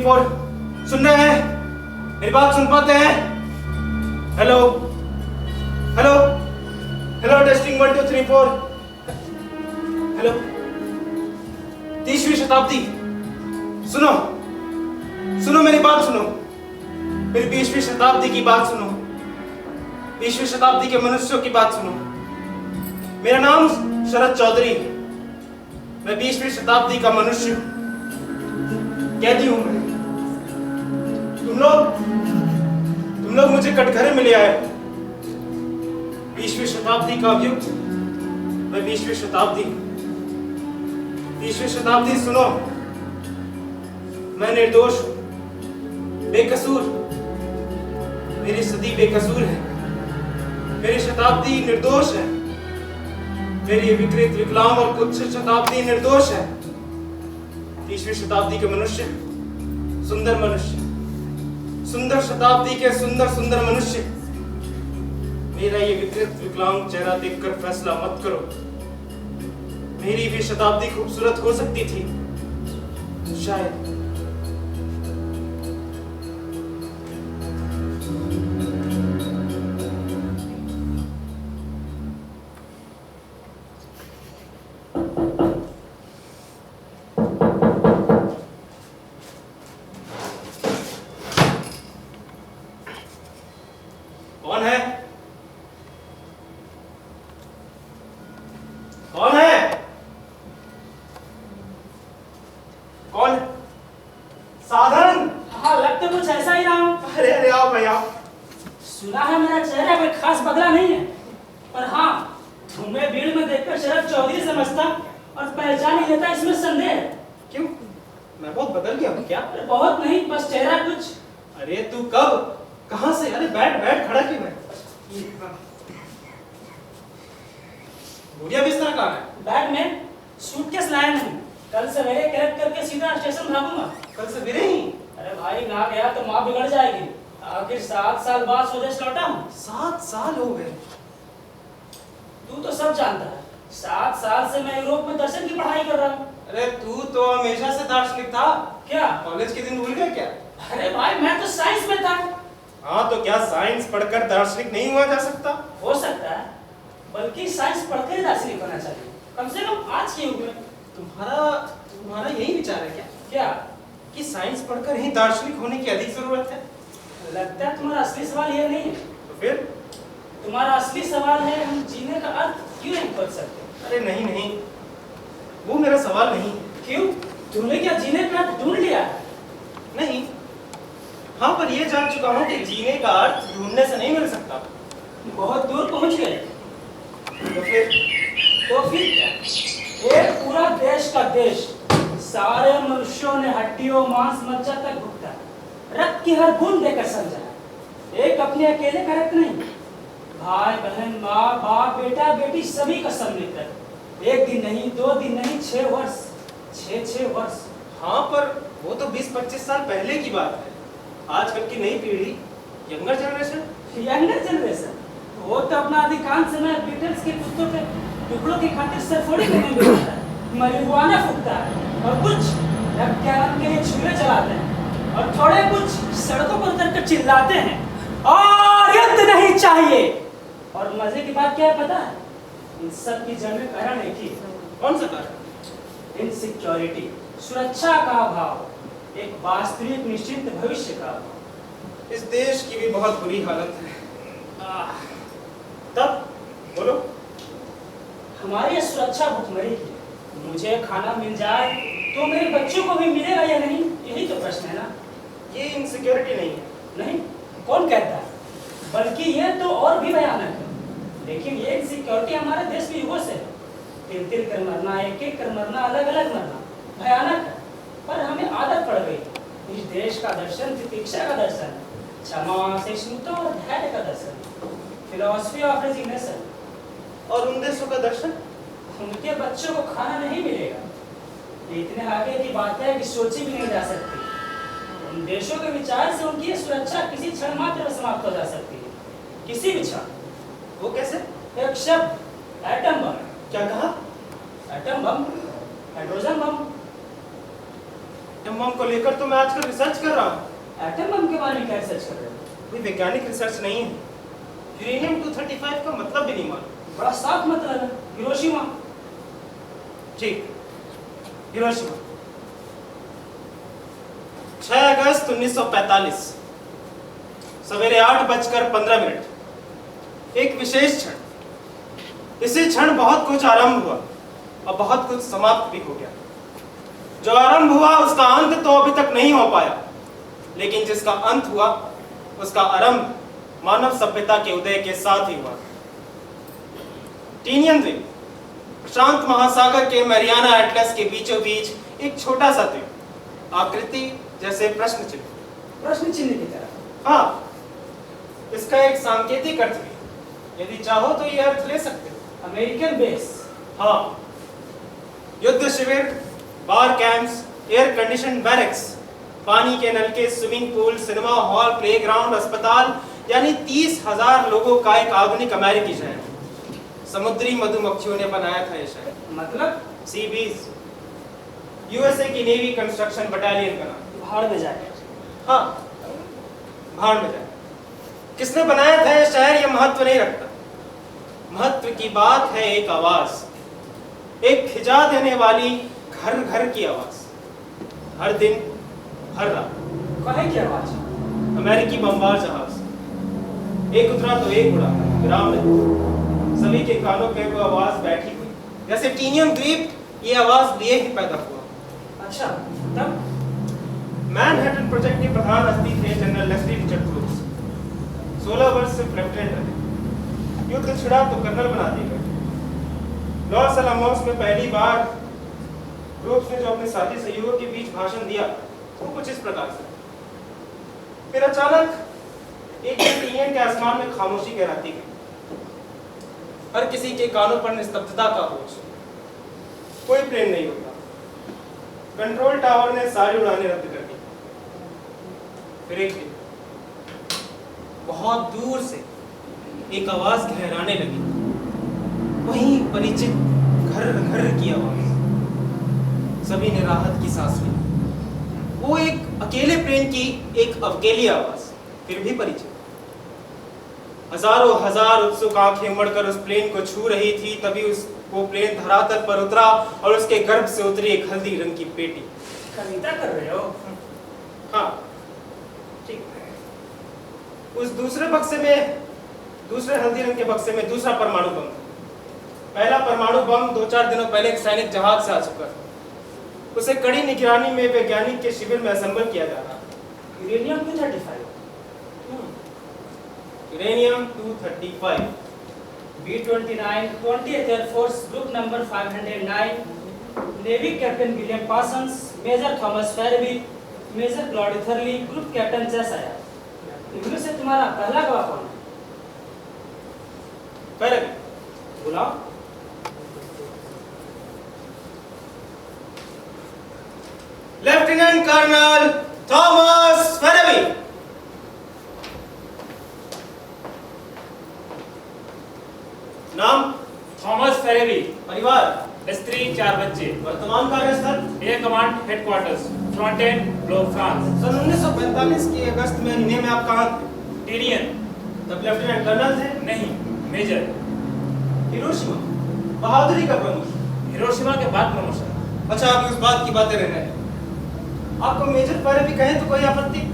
4 सुन रहे हैं? मेरी बात सुन पाते हैं? Hello hello hello testing 1 2 3 4 hello. 30वीं शताब्दी, सुनो सुनो मेरी बात सुनो, मेरी 20वीं शताब्दी की बात सुनो, 20वीं शताब्दी के मनुष्यों की बात सुनो। मेरा नाम शरद चौधरी, मैं 20वीं शताब्दी का मनुष्य हूं, कैदी हूं मैं। तुम लोग मुझे कटघरे में ले आए। 20वीं शताब्दी का युग, मैं 20वीं शताब्दी। 20वीं शताब्दी सुनो, मैं निर्दोष हूं, बेकसूर, मेरी सदी बेकसूर है, मेरी शताब्दी निर्दोष है, मेरी विकृत विकलांग और कुत्सित शताब्दी निर्दोष है। 30वीं शताब्दी के मनुष्य, सुंदर मनुष्य, सुंदर शताब्दी के सुंदर सुंदर मनुष्य, मेरा ये विकृत विकलांग चेहरा देखकर फैसला मत करो। मेरी भी शताब्दी खूबसूरत हो सकती थी शायद। कौन है? कौन है? कौन? साधन? हाँ, लगता कुछ ऐसा ही रहा हूँ। अरे अरे आओ भाई आओ। सुना है मेरा चेहरा कोई खास बदला नहीं है, पर हाँ, तुम्हें भीड़ में देखकर शरद चौधरी समझता और पहचान ही लेता, इसमें संदेह है। क्यों? मैं बहुत बदल गया हूँ क्या? अरे बहुत नहीं, बस चेहरा कुछ। अरे तू कब? कहाँ से? अरे बैठ बैठ, खड़ा क्यों है? भूरिया बिस्तर कहाँ है? बैग में सूटकेस लाया नहीं, कल सवेरे कलेक्ट करके सीधा स्टेशन भागूंगा। कल सवेरे ही? अरे भाई, ना गया तो माँ बिगड़ जाएगी। आखिर 7 साल बाद स्वदेश लौटा हूँ। 7 साल हो गए? तू तो सब जानता है, 7 साल से मैं यूरोप में दर्शन की पढ़ाई कर रहा हूँ। अरे तू तो हमेशा से दार्शनिक था। क्या? कॉलेज के दिन भूल गया क्या? अरे भाई, मैं तो साइंस में था। हाँ, तो क्या साइंस पढ़कर दार्शनिक नहीं हुआ जा सकता? हो सकता है, बल्कि साइंस पढ़कर ही दार्शनिक होना चाहिए, कम से कम आज के युग में। तुम्हारा यही विचार है क्या? क्या? कि साइंस पढ़कर ही दार्शनिक होने की अधिक जरूरत है? लगता है तुम्हारा असली सवाल ये नहीं है। तो फिर? तुम्हारा असली सवाल है, हम जीने का अर्थ क्यों नहीं खोज सकते? अरे नहीं नहीं, वो मेरा सवाल नहीं है। क्यों? तुमने क्या जीने का अर्थ ढूंढ लिया है? नहीं, हाँ, पर ये जान चुका हूँ कि जीने का अर्थ ढूंढने से नहीं मिल सकता। बहुत दूर पहुंच गए। तो फिर क्या? एक पूरा देश का देश, सारे मनुष्यों ने हड्डियों मांस मज्जा तक भुगता, रक्त की हर बूंद देकर समझा। एक अपने अकेले का रक्त नहीं, भाई बहन, माँ बाप, बेटा बेटी सभी का सम्मिलित रक्त। 1 दिन नहीं, 2 दिन नहीं, 6 वर्ष, 6 वर्ष। हाँ, पर वो तो 20-25 साल पहले की बात है। आजकल की नई पीढ़ी, यंगर जनरेशन, वो तो अपना अधिकांश समय बीटल्स के कुत्तों के टुकड़ों की खातिर सर फोड़ी करने में बिताता है, marijuana फूकता है, और कुछ रक्त के आनंद के लिए छुरे चलाते हैं, और थोड़े कुछ सड़कों पर उतर कर चिल्लाते हैं, और युद्ध नहीं चाहिए। और मजे की बात क्या है पता है? इन सब की जड़ में कारण एक ही है। कौन सा कारण? इनसिक्योरिटी, सुरक्षा का अभाव, एक वास्तविक निश्चित भविष्य का अभाव। इस देश की भी बहुत बुरी हालत है। तब बोलो। हमारी सुरक्षा भुखमरी की, मुझे खाना मिल जाए तो मेरे बच्चों को भी मिलेगा या नहीं, यही तो प्रश्न है ना। ये इनसिक्योरिटी नहीं है। नहीं, कौन कहता है? बल्कि ये तो और भी भयानक है। लेकिन ये इनसिक्योरिटी हमारे देश में युगों से है। तिल कर मरना, एक कर मरना, अलग अलग मरना भयानक है, पर हमें आदत पड़ गई। इस देश का दर्शन प्रतीक्षा का दर्शन, क्षमा सहिष्णुता और धैर्य का दर्शन, फिलॉसफी ऑफ रेजिग्नेशन। और उन देशों का दर्शन? उनके बच्चों को खाना नहीं मिलेगा। ये इतने आगे की बात है कि सोची भी नहीं जा सकती। उन देशों के विचार से उनकी सुरक्षा किसी क्षण मात्र में समाप्त हो जा सकती है, किसी भी क्षण। वो कैसे? एक शब्द, एटम बम। क्या कहा? Atom bomb, hydrogen bomb. Atom bomb को लेकर तो मैं आजकल रिसर्च कर रहा हूँ। एटम बम के बारे में क्या रिसर्च कर रहे हो? कोई वैज्ञानिक रिसर्च नहीं है। यूरेनियम 235 का मतलब भी नहीं मालूम। बड़ा साफ मतलब है, हिरोशिमा। ठीक, हिरोशिमा 6 अगस्त 1945 सवेरे 8:15 एक विशेष क्षण। इसी क्षण बहुत कुछ आरंभ हुआ और बहुत कुछ समाप्त भी हो गया। जो आरंभ हुआ उसका अंत तो अभी तक नहीं हो पाया, लेकिन जिसका अंत हुआ उसका आरंभ मानव सभ्यता के उदय के साथ ही हुआ। टीनियन द्वीप प्रशांत महासागर के मैरियाना एटलस के बीचों बीच एक छोटा सा द्वीप, आकृति जैसे प्रश्न चिन्ह की तरह। हाँ, इसका एक सांकेतिक अर्थ भी, यदि चाहो तो ये अर्थ ले सकते हो। American base. हाँ, युद्ध शिविर, बार कैंप्स, एयर कंडीशन बैरक्स, पानी के नलके, swimming pool, cinema hall, playground, अस्पताल, यानी 30,000 लोगों का एक आधुनिक अमेरिकी शहर। समुद्री मधुमक्खियों ने बनाया था ये शहर। मतलब सी बीज, यूएसए की नेवी कंस्ट्रक्शन बटालियन का नाम। भाड़ में जाए। हाँ, भाड़ में जाए। किसने बनाया था ये शहर ये महत्व नहीं रखता। महत्व की बात है एक आवाज, एक खिजा देने वाली घर घर की आवाज। हर दिन हर रात। कहे की आवाज? अमेरिकी बमबार जहाज एक उतरा तो एक उड़ा, विराम नहीं। सभी के कानों पे वो आवाज बैठी हुई, जैसे टीनियम द्वीप ये आवाज लिए ही पैदा हुआ। अच्छा, तब मैनहट्टन प्रोजेक्ट के प्रधान हस्ती थे जनरल लेस्ली रिचर्ड क्रूज। 16 वर्ष से लेफ्टिनेंट रहे। युद्ध छिड़ा तो कर्नल बना दिए गए। लॉस अलामोस में पहली बार क्रूज ने जो अपने साथी सहयोगियों के बीच भाषण दिया वो कुछ इस प्रकार से। फिर अचानक एक दिन टीनियन के आसमान में खामोशी गहराती गई। हर किसी के कानों पर निस्तब्धता का बोझ। कोई प्लेन नहीं उड़ता। कंट्रोल टावर ने सारी उड़ानें रद्द कर दी। फिर एक दिन बहुत दूर से एक आवाज गहराने लगी, वही परिचित घर घर की आवाज। सभी ने राहत की सांस ली। वो एक अकेले प्लेन की एक अकेली आवाज, फिर भी परिचित। हजारों हजार उत्सुक आंखें उमड़कर उस प्लेन को छू रही थी। तभी वो प्लेन धरातल पर उतरा और उसके गर्भ से उतरी एक हल्दी रंग की पेटी। कविता कर रहे हो? हाँ, ठीक। उस दूसरे बक्से में, दूसरे हल्दी रंग के बक्से में दूसरा परमाणु बम था। पहला परमाणु बम 2-4 दिनों पहले एक सैनिक जहाज से आ चुका था। उसे कड़ी निगरानी में वैज्ञानिक के शिविर में असेंबल किया जा रहा था। Uranium 235। Uranium 235 B-29 20th Air Force Group Number 509, Navy Captain William Parsons, Major Thomas Farraby, Major Claude Etherly, Group Captain Jess Ayer। इनमें से तुम्हारा पहला गवाह कौन है? फैराबी। बुलाओ। Lieutenant colonel Thomas Ferebee. नाम? Thomas Ferebee. परिवार? स्त्री, 4 बच्चे। वर्तमान कार्यस्थल? Air command headquarters, front end block France. सन 1945 की अगस्त महीने में आप कहाँ थे? टीनियन। तब लेफ्टिनेंट कर्नल थे? नहीं, मेजर। हिरोशिमा बहादुरी का प्रमोशन। हिरोशिमा के बाद प्रमोशन। अच्छा, आप उस बात की बातें रहने दें। आपको मेजर फैराबी कहें तो कोई आपत्ति?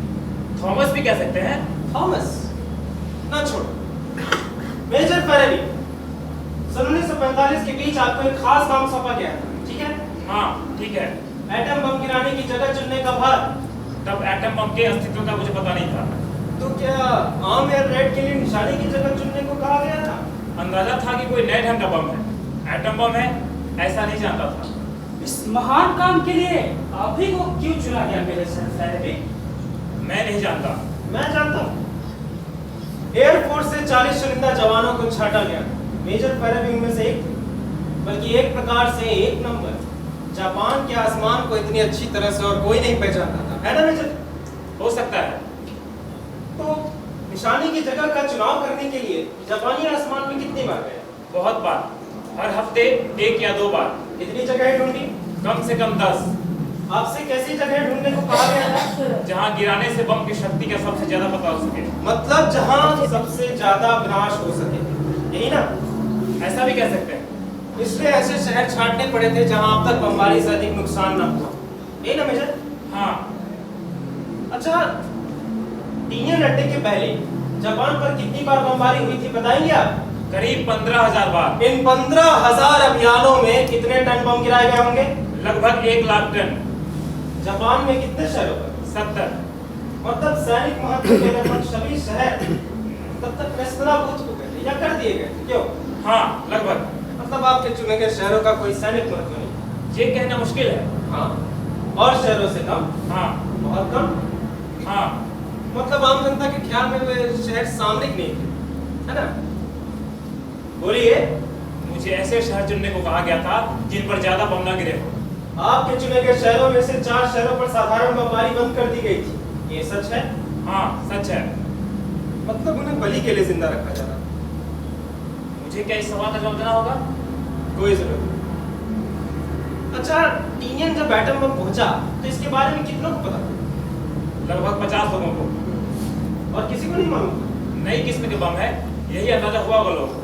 थॉमस भी कह सकते हैं। थॉमस ना छोड़ो। मेजर फैराबी, सन 1945 के बीच आपको एक खास काम सौंपा गया था, ठीक है? हाँ, ठीक है। एटम बम गिराने की जगह चुनने का भार। तब एटम बम के अस्तित्व का मुझे पता नहीं था। तो क्या आम एयर रेड के लिए निशाने की जगह चुनने को कहा गया था? अंदाजा था कि कोई नए ढंग का बम है। एटम बम है ऐसा नहीं जानता था। इस महान काम के लिए आप ही को क्यों चुना गया मेजर फैराबी? मैं नहीं जानता। मैं जानता हूँ। एयरफोर्स से 40 चुनिंदा जवानों को छांटा गया। मेजर फैराबी उनमें से एक, बल्कि एक प्रकार से एक नंबर। जापान के आसमान को इतनी अच्छी तरह से और कोई नहीं पहचानता था, है ना मेजर? हो सकता है। तो निशाने की जगह का चुनाव करने के लिए जापानी आसमान में कितनी बार गए? बहुत बार। हर हफ्ते 1 या 2 बार। कितनी जगह ढूंढी? कम से कम 10। आपसे कैसी जगह ढूंढने को कहा गया था? जहाँ गिराने से बम की शक्ति का सबसे ज्यादा पता हो सके। मतलब जहां सबसे ज्यादा विनाश हो सके, यही ना? ऐसा भी कह सकते हैं। इसलिए ऐसे शहर छांटने पड़े थे जहां अब तक बमबारी से अधिक नुकसान न हुआ, यही ना मेजर? हाँ। अच्छा, टीनियन अड्डे के पहले जापान पर कितनी बार बमबारी हुई थी बताएंगे आप? करीब 15,000 बार। इन 15,000 अभियानों में कितने टन बम गिराए गए होंगे? लगभग 1 लाख टन। जापान में कितने शहरों पर? 70। मतलब सैनिक महत्व के लगभग सभी शहर तब तक नेस्तनाबूद हो गए थे या कर दिए गए थे, क्यों? हाँ, लगभग। मतलब आपके चुने गए शहरों का कोई सैनिक महत्व नहीं? ये कहना मुश्किल है। हाँ। और शहरों से कम? हाँ। बहुत कम? हाँ। मतलब आम जनता के ख्याल में वे शहर सामरिक नहीं थे, है ना? बोलिए। मुझे ऐसे शहर चुनने को कहा गया था जिन पर ज्यादा बम न गिरे हो। आपके चुने गए शहरों में से 4 शहरों पर साधारण बमबारी बंद कर दी गई थी, ये सच है? हाँ, सच है। मतलब उन्हें बलि के लिए जिंदा रखा जा रहा? मुझे क्या इस सवाल का जवाब देना होगा? कोई जरूरत नहीं। अच्छा, टीनियन जब एटम बम पहुंचा तो इसके बारे में कितनों को पता था? लगभग 50 लोगों को। और किसी को नहीं मालूम? नई किस्म के बम है, यही अंदाजा हुआ होगा लोगों को।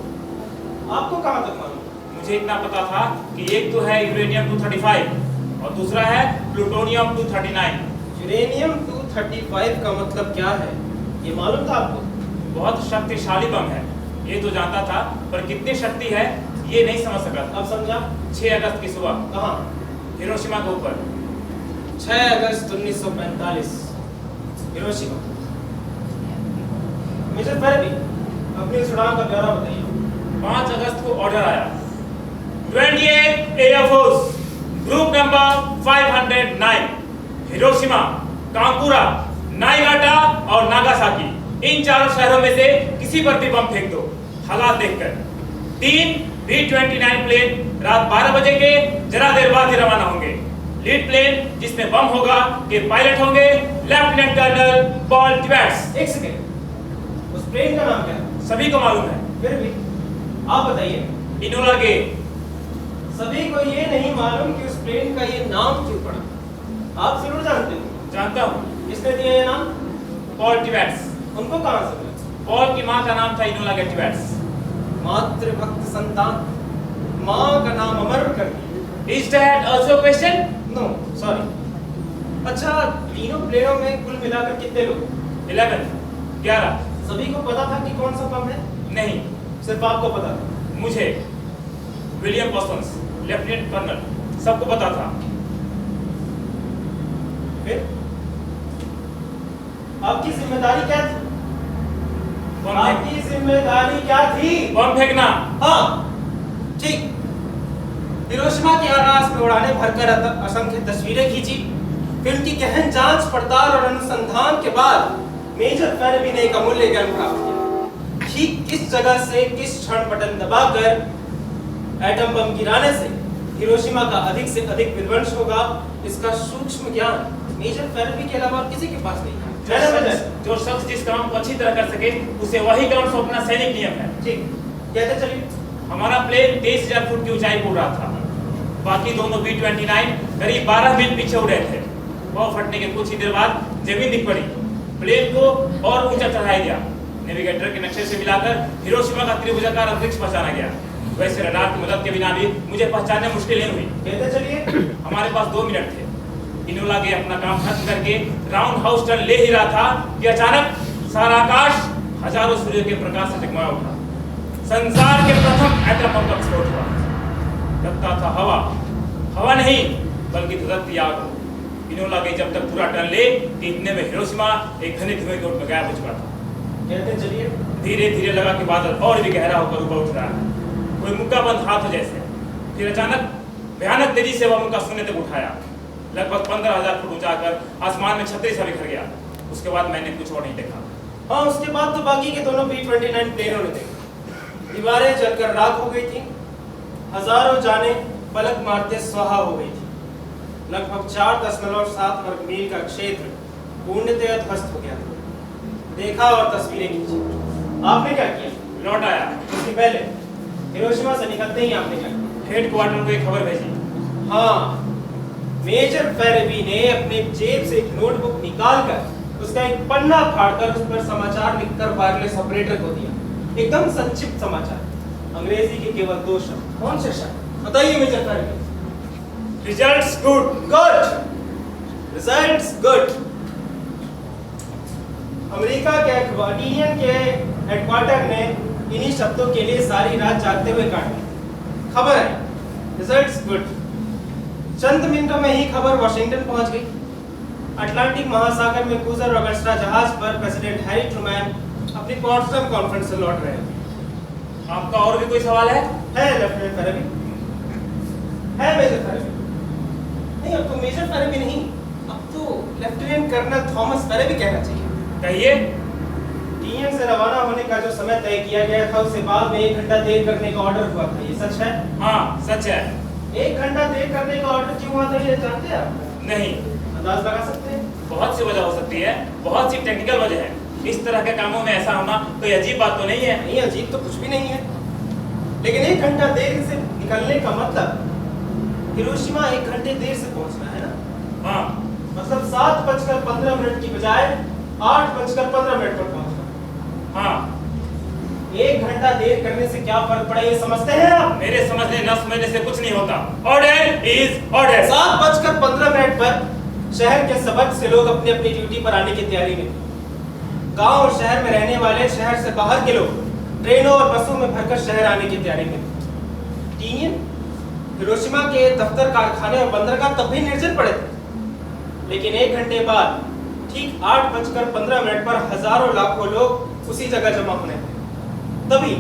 आपको कहां तक मालूम? मुझे इतना पता था कि एक तो है यूरेनियम 235 और दूसरा है प्लूटोनियम 239। यूरेनियम 235 का मतलब क्या है, ये मालूम था आपको? बहुत शक्तिशाली बम है, ये तो जानता था, पर कितनी शक्ति है ये नहीं समझ सका था। अब समझा? 6 अगस्त की सुबह। कहां? हिरोशिमा के ऊपर। 6 अगस्त 1945, हिरोशिमा। मेजर फेरबी, अपनी इस उड़ान का ब्यौरा बताइए। 5 अगस्त को ऑर्डर आया। 28 एयरफोर्स ग्रुप नंबर 509 हिरोशिमा, कांकुरा, नाइगाटा और नागासाकी, इन 4 शहरों में से किसी पर भी बम फेंक दो हालात देखकर। 3 B-29 प्लेन रात 12 बजे के जरा देर बाद ही रवाना होंगे। लीड प्लेन जिसमें बम होगा के पायलट होंगे लेफ्टिनेंट कर्नल पॉल टिबेट्स। एक सेकेंड, उस प्लेन का नाम क्या है? सभी को मालूम है। फिर भी आप बताइए। इनोला गे। सभी को ये नहीं मालूम कि उस प्लेन का ये नाम क्यों पड़ा? आप जरूर जानते हो। जानता हूँ। किसने दिया ये नाम? पॉल टिबेट्स। उनको कहां से मिला? पॉल की माँ का नाम था इनोला गे टिबेट्स। मातृभक्त संतान, माँ का नाम अमर कर दिया। Is that also a question? No, sorry. अच्छा, तीनों प्लेनों में कुल मिलाकर कितने लोग? 11। सभी को पता था कि कौन सा बम है? नहीं, सिर्फ आपको पता था? मुझे, विलियम पॉसन्स, लेफ्टिनेंट कर्नल, सबको पता था। फिर आपकी जिम्मेदारी क्या थी? बम आपकी जिम्मेदारी क्या थी? बम फेंकना। हाँ, ठीक। हिरोशिमा के आकाश में उड़ाने भरकर असंख्य तस्वीरें खींची। फिर उनकी गहन जांच पड़ताल और अनुसंधान के बाद मेजर फेरबी ने एक अमूल्य ज्ञान प्राप्त किया। ठीक किस जगह से किस क्षण बटन दबाकर एटम बम गिराने से हिरोशिमा का अधिक से अधिक विध्वंस होगा, इसका सूक्ष्म ज्ञान मेजर फेरबी के अलावा किसी के पास नहीं है। जो शख्स जिस काम को अच्छी तरह कर सके उसे वही काम सौंपना सैनिक नियम है। ठीक, कहते चलिए। हमारा प्लेन 23,000 फुट की ऊंचाई पर उड़ रहा था। बाकी दोनों B-29 करीब 12 मील पीछे उड़े थे। बम फटने के कुछ ही देर बाद जमीन दिख पड़ी। प्लेन को और ऊंचा चढ़ाया गया। नेविगेटर के नक्शे से मिलाकर हिरोशिमा का त्रिभुजाकार अंतरिक्ष पहचाना गया। वैसे रडार की मदद के बिना भी मुझे पहचानने मुश्किल नहीं हुई। कहते चलिए। हमारे पास 2 मिनट थे। इनोला गे अपना काम खत्म करके राउंड हाउस टर्न ले ही रहा था कि अचानक सारा आकाश हजारों सूर्य के प्रकाश से जगमगा उठा। संसार के प्रथम एटम बम का विस्फोट हुआ। लगता था हवा नहीं बल्कि धधकती आग हो। इनोला गे जब तक पूरा टर्न ले कि इतने में हिरोशिमा एक घने धुएं के ओर में गायब हो चुका था। कहते चलिए। धीरे धीरे लगा कि बादल और भी गहरा होकर ऊपर उठ रहा है, कोई मुक्का बंद हाथ हो जैसे। फिर अचानक भयानक तेजी से वह मुक्का शून्य तक उठाया। लगभग 15,000 फुट ऊंचा कर आसमान में छतरी सा बिखर गया। उसके बाद मैंने कुछ और नहीं देखा। हाँ, उसके बाद तो बाकी के दोनों B-29 प्लेनों ने देखा। दीवारें जलकर राख हो गई थी। हजारों जाने पलक मारते स्वाहा हो गई थी। लगभग 4.7 वर्ग मील का क्षेत्र पूर्णतः ध्वस्त हो गया था। देखा और तस्वीरें खींची। आपने क्या किया? लौट आया। उससे पहले हिरोशिमा से निकलते ही आपने क्या किया? हेडक्वार्टर को एक खबर भेजी। हाँ, मेजर फेरेबी ने अपने जेब से एक नोटबुक निकालकर उसका एक पन्ना फाड़कर उस पर समाचार लिखकर वायरलेस ऑपरेटर को दिया। एकदम संक्षिप्त समाचार, अंग्रेजी के केवल 2 शब्द। कौन से शब्द? बताइए major Ferebee. Results good. Good, results good. America के यूनियन के हेडक्वार्टर ने इन्हीं शब्दों के लिए सारी रात जागते हुए काटी। खबर है, रिजल्ट्स गुड। चंद मिनटों में ही खबर वॉशिंगटन पहुंच गई। अटलांटिक महासागर में क्रूजर ऑगस्टा जहाज पर प्रेसिडेंट हैरी ट्रूमैन अपनी पोट्सडम कॉन्फ्रेंस से लौट रहे हैं। आपका और भी कोई सवाल है? लेफ्टिनेंट फेरेबी, है मेजर फेरेबी। नहीं, अब तो मेजर फेरेबी नहीं, अब तो लेफ्टिनेंट कर्नल थॉमस फेरेबी कहना चाहिए। कहिए। टीएन से रवाना होने का जो समय तय किया गया था उससे बाद में 1 घंटा देर करने का ऑर्डर हुआ था, ये सच है? हाँ, सच है। 1 घंटा देर करने का ऑर्डर क्यों हुआ था, ये जानते हैं आप? नहीं। अंदाज लगा सकते हैं? बहुत सी वजह हो सकती है, बहुत सी टेक्निकल वजह है। इस तरह के कामों में ऐसा होना कोई अजीब बात तो नहीं है। नहीं, अजीब तो कुछ भी नहीं है, लेकिन 1 घंटा देर से निकलने का मतलब हिरोशिमा 1 घंटे देर से पहुंचना है ना? हाँ। मतलब 7:15 की बजाय 8:15 पर पहुंचना। हाँ। 1 घंटा देर करने से क्या फर्क पड़ा, ये समझते हैं आप? मेरे समझने न समझने से कुछ नहीं होता। Order is order. 7:15 पर शहर के सबक से लोग अपनी अपनी ड्यूटी पर आने की तैयारी में थे। गांव और शहर में रहने वाले शहर से बाहर के लोग ट्रेनों और बसों में भरकर शहर आने की तैयारी में थे। टीनियन, हिरोशिमा के दफ्तर, कारखाने और बंदरगाह तब भी निर्जन पड़े थे, लेकिन 1 घंटे बाद ठीक 8:15 पर हजारों लाखों लोग उसी जगह जमा होने थे। तभी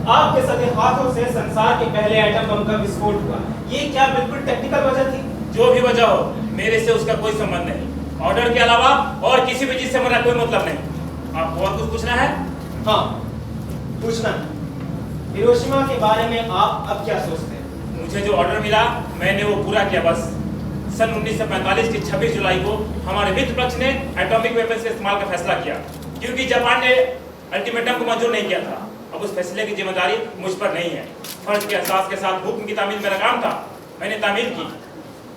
आपके सगे हाथों से संसार के पहले एटम बम का विस्फोट हुआ। ये क्या बिल्कुल टेक्निकल वजह थी? जो भी वजह हो, मेरे से उसका कोई संबंध नहीं। ऑर्डर के अलावा और किसी भी चीज से मेरा कोई मतलब नहीं। आपको और कुछ पूछना है? हाँ, पूछना है। हिरोशिमा के बारे में आप अब क्या सोचते हैं? मुझे जो ऑर्डर मिला मैंने वो पूरा किया बस। सन 1945 की 26 जुलाई को हमारे वित्त पक्ष ने एटॉमिक वेपन्स के इस्तेमाल का फैसला किया, क्योंकि जापान ने अल्टीमेटम को मंजूर नहीं किया था। अब उस फैसले की जिम्मेदारी मुझ पर नहीं है। फर्ज के एहसास के साथ हुक्म की तामील मेरा काम था, मैंने तामील की।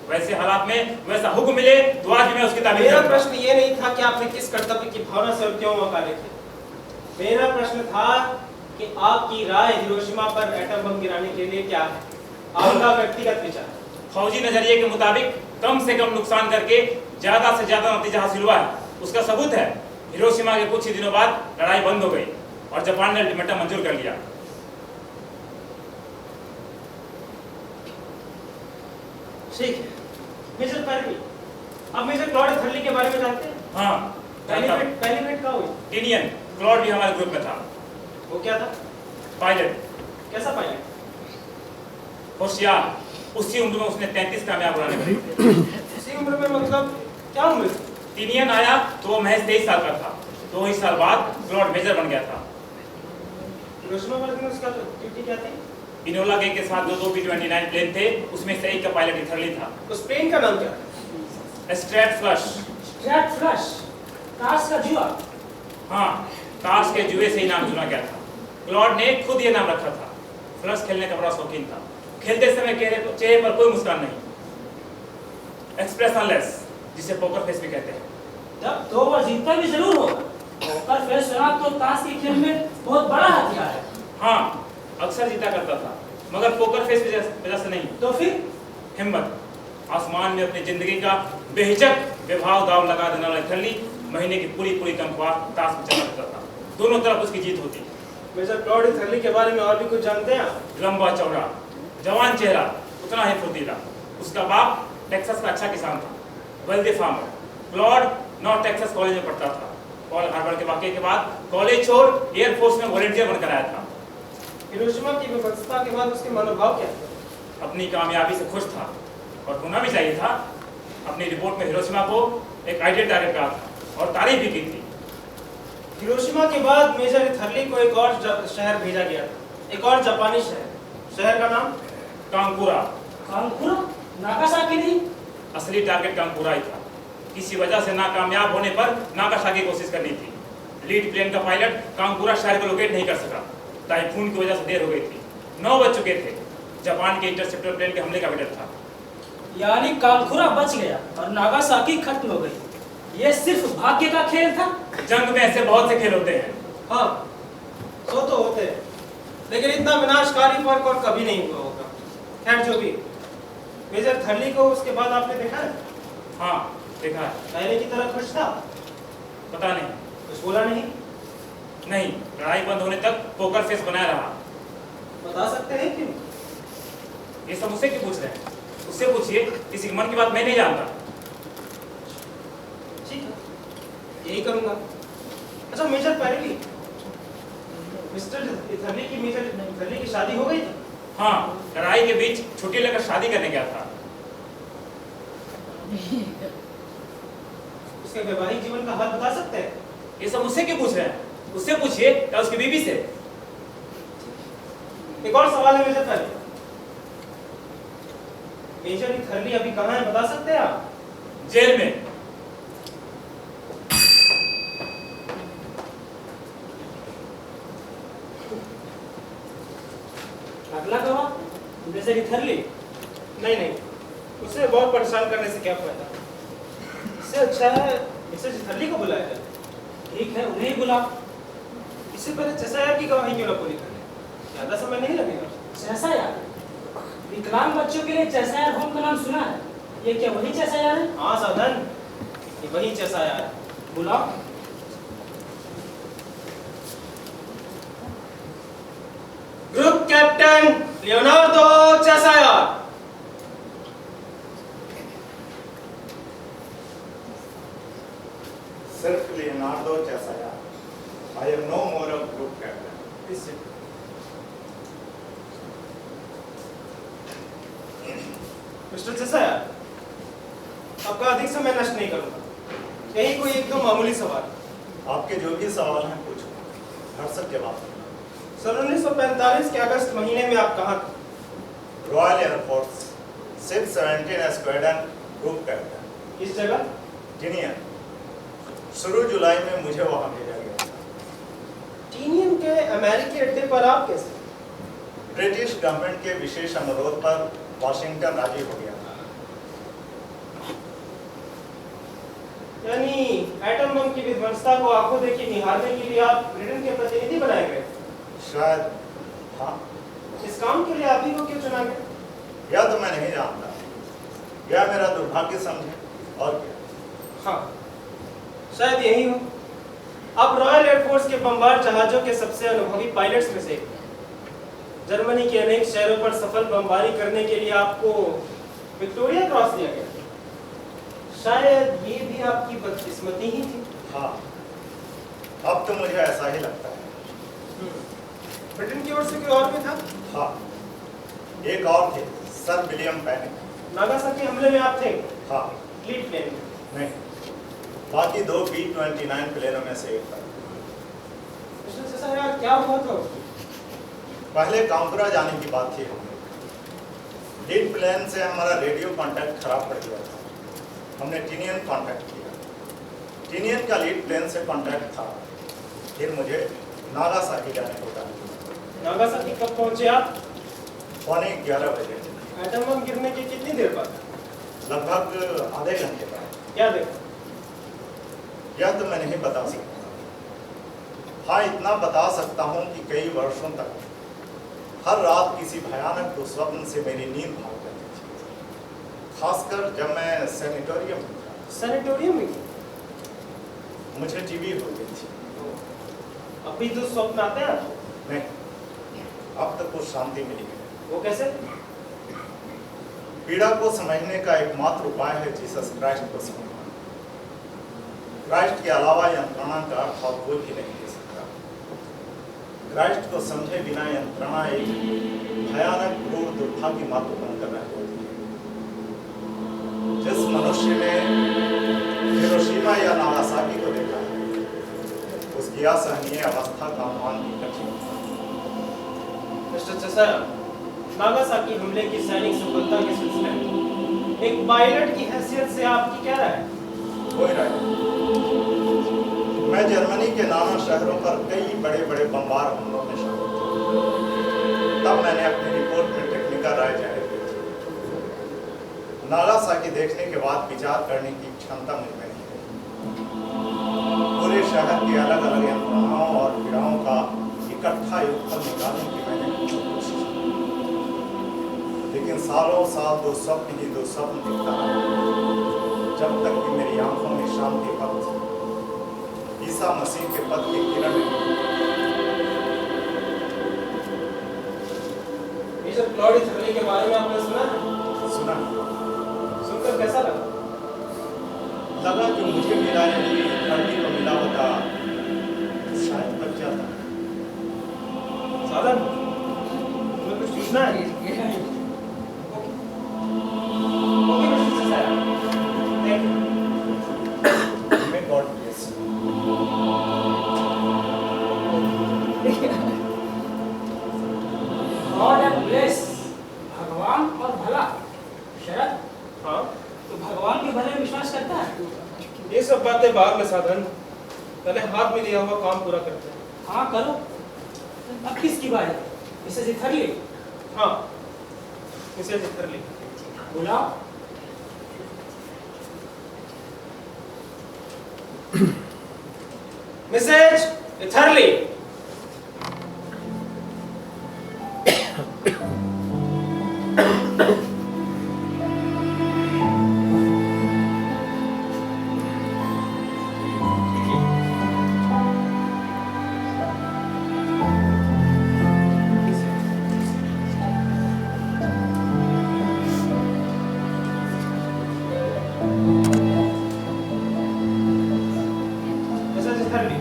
वैसे हालात में वैसा हुक्म मिले तो आज मैं उसकी तामील मेरा करूंगा। प्रश्न ये नहीं था कि आपने किस कर्तव्य की भावना से और क्यों वकालत की। मेरा प्रश्न था कि आपकी राय हिरोशिमा पर एटम बम गिराने के लिए क्या है, आपका व्यक्तिगत विचार। फौजी नजरिए के मुताबिक कम से कम नुकसान करके ज्यादा से ज्यादा नतीजा हासिल हुआ है। उसका सबूत है, हिरोशिमा के कुछ ही दिनों बाद लड़ाई बंद हो गई और जापान ने अल्टीमेटम मंजूर कर लिया। ठीक है मेजर फेरेबी, अब मेजर क्लॉड थर्ली के बारे में जानते हैं? हाँ, पहली मिनट कहाँ हुई? टीनियन क्लॉड भी हमारे ग्रुप में था। वो क्या था? पायलट। कैसा पायलट? होशियार। उसी उम्र में उसने 33 कामयाब उड़ाने भरी थे। उसी उम्र में मतलब क्या उम्र थी? टीनियन आया तो वो महज 23 साल का था। 2 ही साल बाद क्लॉड मेजर बन गया था। हिरोशिमा पर उसका ड्यूटी क्या थी? इनोला गैंग के साथ जो 2 B-29 प्लेन थे उसमें से एक का पायलट इथरली था। उस प्लेन का नाम क्या था? Straight flush. स्ट्रैट फ्लश, ताश का जुआ। हाँ, ताश के जुए से ही नाम चुना गया था। क्लॉड ने खुद ये नाम रखा था। फ्लश खेलने का बड़ा शौकीन था। खेलते समय चेहरे पर कोई मुस्कान नहीं, एक्सप्रेशनलेस, जिसे पोकर फेस भी कहते हैं। जब 2 बार जीतता भी जरूर होगा। पोकर फेस शराब तो ताश के खेल में बहुत बड़ा हथियार है। हाँ, अक्सर जीता करता था, मगर पोकर फेस वजह से नहीं। तो फिर हिम्मत। आसमान में अपनी जिंदगी का बेहिचक बेभाव दाव लगा देने वाला इथरली महीने की पूरी तनख्वाह ताश में चला देता था। दोनों तरफ उसकी जीत होती। मेजर क्लॉड इथरली के बारे में और भी कुछ जानते हैं आप? लंबा चौड़ा, जवान चेहरा, उतना ही फुर्तीला। उसका बाप टेक्सास का अच्छा किसान था, wealthy farmer. Claude north Texas college में पढ़ता था। पर्ल हार्बर के वाकये के बाद कॉलेज छोड़ एयरफोर्स में वॉलंटियर बनकर आया था। हिरोशिमा की विफलता के बाद उसके मनोभाव क्या थे? अपनी कामयाबी से खुश था और होना भी चाहिए था। अपनी रिपोर्ट में हिरोशिमा को एक आइडियल टारगेट कहा था और तारीफ भी की थी। हिरोशिमा के बाद मेजर इथरली को एक और शहर भेजा गया था, एक और जापानी शहर। शहर का नाम? कांकुरा। कांकुरा? नागासाकी नहीं? असली टारगेट कांकुरा ही था। किसी वजह से नाकामयाब होने पर नागासाकी की कोशिश करनी थी। लीड प्लेन का पायलट कांकुरा शहर को लोकेट नहीं कर सका। टाइफून की वजह से देर हो गई थी। 9 बज चुके थे। जापान के इंटरसेप्टर प्लेन के हमले का भी डर था। यानी कांकुरा बच गया और नागासाकी खत्म हो गई। ये सिर्फ भाग्य का खेल था। जंग में ऐसे बहुत से खेल होते हैं। हाँ, सो तो होते हैं, लेकिन इतना विनाशकारी फर्क और कभी नहीं हुआ होगा। खैर जो भी, मेजर थर्ली को उसके बाद आपने देखा है? हाँ, देखा है। पहले की तरह खुश था? पता नहीं। कुछ बोला नहीं? नहीं, लड़ाई बंद होने तक पोकर फेस बनाया रहा। बता सकते हैं क्यों? ये सब मुझसे क्यों पूछ रहे हैं? उससे पूछिए, किसी के मन की बात मैं नहीं जानता। ठीक है, यही करूंगा। अच्छा मेजर पैरेली, मिस्टर थर्ली की मेजर थर्ली की शादी हो गई थी? हाँ, लड़ाई के बीच छुट्टी लेकर शादी करने गया था। उसके वैवाहिक जीवन का हाल बता सकते हैं? ये सब मुझसे क्यों पूछ रहे हैं? उससे पूछिए या उसकी बीवी से। एक और सवाल है मेजर थर्ली। मेजर थर्ली अभी कहाँ है, बता सकते हैं आप? जेल में। अगला गवाह मेजर थर्ली। नहीं नहीं, उसे बहुत परेशान करने से क्या फायदा। इससे अच्छा है मिसेस थर्ली को बुलाया जाए। ठीक है, उन्हें ही बुलाओ। इससे पहले चेसायर की गवाही क्यों ना पूरी कर ले? ज्यादा समय नहीं लगेगा। चेसायर? विकलांग बच्चों के लिए चेसायर होम का नाम सुना है। ये क्या वही चेसायर है? हाँ साधन, ये वही चेसायर है। बुलाओ। Group captain Leonardo Cheshire. सिर्फ Leonardo Cheshire. I am no more a group captain. Mister Cheshire, आपका अधिक समय नष्ट नहीं करूंगा। यही कोई एक दो मामूली सवाल। आपके जो भी सवाल हैं पूछो, हर सब जवाब दूंगा। सन 1945 के अगस्त महीने में आप कहाँ थे? रॉयल एयरफोर्स सिप 17 स्क्वाड्रन ग्रुप कैप्टन। किस जगह? टिनियन। शुरू जुलाई में मुझे वहां भेजा गया था। टीनियन के अमेरिकी अड्डे पर आप कैसे? ब्रिटिश गवर्नमेंट के विशेष अनुरोध पर वाशिंगटन राजी हो गया था। यानी एटम बम की विध्वंसता को आंखों देखी निहारने के लिए आप ब्रिटेन के प्रतिनिधि बनाए गए? शायद हाँ। इस काम के लिए आप ही को क्यों चुना गया? यह तो मैं नहीं जानता। यह मेरा दुर्भाग्य समझे और क्या। हाँ, शायद यही हो। आप रॉयल एयरफोर्स के बमबार जहाजों के सबसे अनुभवी पायलट्स में से एक हैं। जर्मनी के अनेक शहरों पर सफल बमबारी करने के लिए आपको विक्टोरिया क्रॉस दिया गया। शायद ये भी आपकी बदकिस्मती ही थी। हाँ, अब तो मुझे ऐसा ही लगता है। ब्रिटेन की ओर से कोई और भी था? हाँ, एक और थे, सर विलियम पेनिक। नागासाकी हमले में आप थे? हाँ। लीड प्लेन में? नहीं, बाकी दो B-29 प्लेनों में से एक था। यार क्या हुआ था? पहले कांकुरा जाने की बात थी हमें। लीड प्लेन से हमारा रेडियो कांटेक्ट खराब पड़ गया था। हमने टिनियन कांटेक्ट किया। टिनियन का लीड प्लेन से कांटेक्ट था। फिर मुझे नागासाकी जाने को कहा। नागासाकी कब पहुंचे आप? 11:15 बजे। एटम बम गिरने के कितनी देर बाद? लगभग आधे घंटे बाद। क्या देखा? यह तो मैं नहीं बता सकता। हाँ, इतना बता सकता हूँ कि कई वर्षों तक हर रात किसी भयानक दुस्वप्न से मेरी नींद भाग जाती थी, खासकर जब मैं सैनिटोरियम में था। सैनिटोरियम में? मुझे टीबी हो गई थी। अभी दुस्वप्न आते हैं? नहीं, अब तक कुछ शांति मिली है। वो कैसे? पीड़ा को समझने का एकमात्र उपाय है जीसस क्राइस्ट को समझना। क्राइस्ट के अलावा यंत्रणा का अर्थ और कोई भी नहीं दे सकता। क्राइस्ट को समझे बिना यंत्रणा एक भयानक क्रूर दुर्भाग्य मात्र बनकर रह जाती है। जिस मनुष्य ने हिरोशिमा या नागासाकी को देखा है, उसकी असहनीय अवस्था का अनुमान भी कठिन है। मिस्टर चेसायर, नागासाकी हमले की सैनिक सफलता के सिलसिले में एक पायलट की हैसियत से आपकी क्या राय है? कोई राय नहीं। मैं जर्मनी के नाना शहरों पर कई बड़े बड़े बमबार हमलों में शामिल था। तब मैंने अपनी रिपोर्ट में टेक्निकल राय जाहिर की थी। नागासाकी देखने के बाद विचार करने की क्षमता मुझ में नहीं रही। पूरे शहर के अलग अलग यंत्रणाओं और पीड़ाओं का इकट्ठा योगफल निकालने की मैंने कोशिश की, लेकिन सालों साल दो स्वप्न दिखता रहा, जब तक कि मेरी आंखों में शांति पथ, ईसा मसीह के पद की किरण मिस्टर क्लॉड इथरली के बारे में आपने सुना? सुनकर कैसा लगा? लगा कि मुझे मिला है कि धरती को मिला होता तो शायद बच जाता। साधन, तुम्हें कुछ पूछना है? Okay mister sir, thank you. May God bless you. God and bless, भगवान और भला। शरद, हाँ, तो भगवान के भले में विश्वास करता है? ये सब बातें बाद में साधन, पहले हाथ में लिया हुआ काम पूरा करते हैं। हाँ करो। अब किसकी बारी? मिसेस इथरली, हाँ, मिसेस इथरली, बुलाओ। मिसेस इथरली। मिसेस इथरली,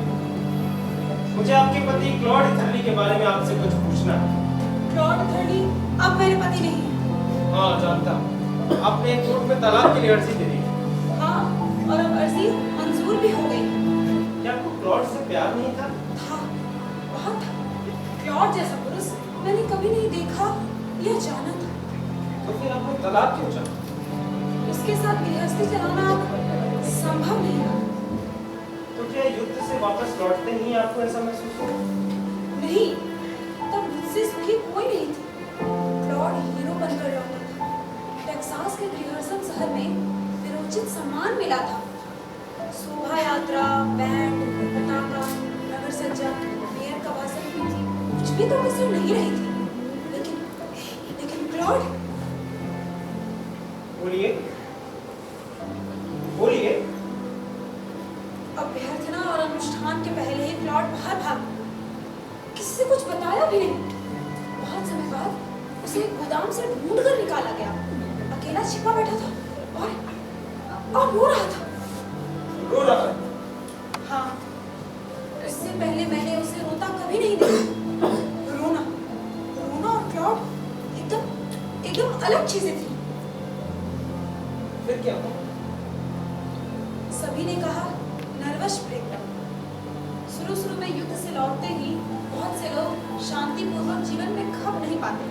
मुझे आपके पति क्लॉड इथरली के बारे में आपसे कुछ पूछना है। क्लॉड इथरली अब मेरे पति नहीं है। हाँ, जानता हूँ। आपने कोर्ट में तलाक के लिए अर्जी दे दी। हाँ, और अब अर्जी मंजूर भी हो गई। क्या आपको क्लॉड से प्यार नहीं था? था, बहुत था। क्लॉड जैसा पुरुष मैंने कभी नहीं देखा या जाना था। तो फिर आपने तलाक क्यों चाहा? उसके साथ गृहस्थी चलाना अब संभव नहीं था। तो क्या युद्ध से वापस लौटते ही आपको ऐसा महसूस हुआ? नहीं, तब मुझसे सुखी कोई नहीं थी। क्लॉड हीरो बनकर लौटा था। टेक्सास के ग्रिहर्सन शहर में विरोचित सम्मान मिला था। शोभा यात्रा, बैंड, पटाखा, नगर सज्जा, मेयर का भाषण, कुछ भी तो कसर नहीं रही थी। लेकिन क्लॉड, बोलिए, बोलिए। अभ्यर्थना और अनुष्ठान के पहले ही क्लॉड बाहर भाग, किसी से कुछ बताया भी नहीं। बहुत समय बाद उसे एक गोदाम से ढूंढ कर निकाला गया। अकेला छिपा बैठा था और रो रहा था। रो रहा है? हाँ, इससे पहले मैंने उसे रोता कभी नहीं देखा। रोना और क्लॉड एकदम अलग चीजें थी। फिर क्या हुआ? सभी ने कहा नर्वस ब्रेकडाउन। शुरू में युद्ध से लौटते ही बहुत से लोग शांतिपूर्वक जीवन में खप नहीं पाते।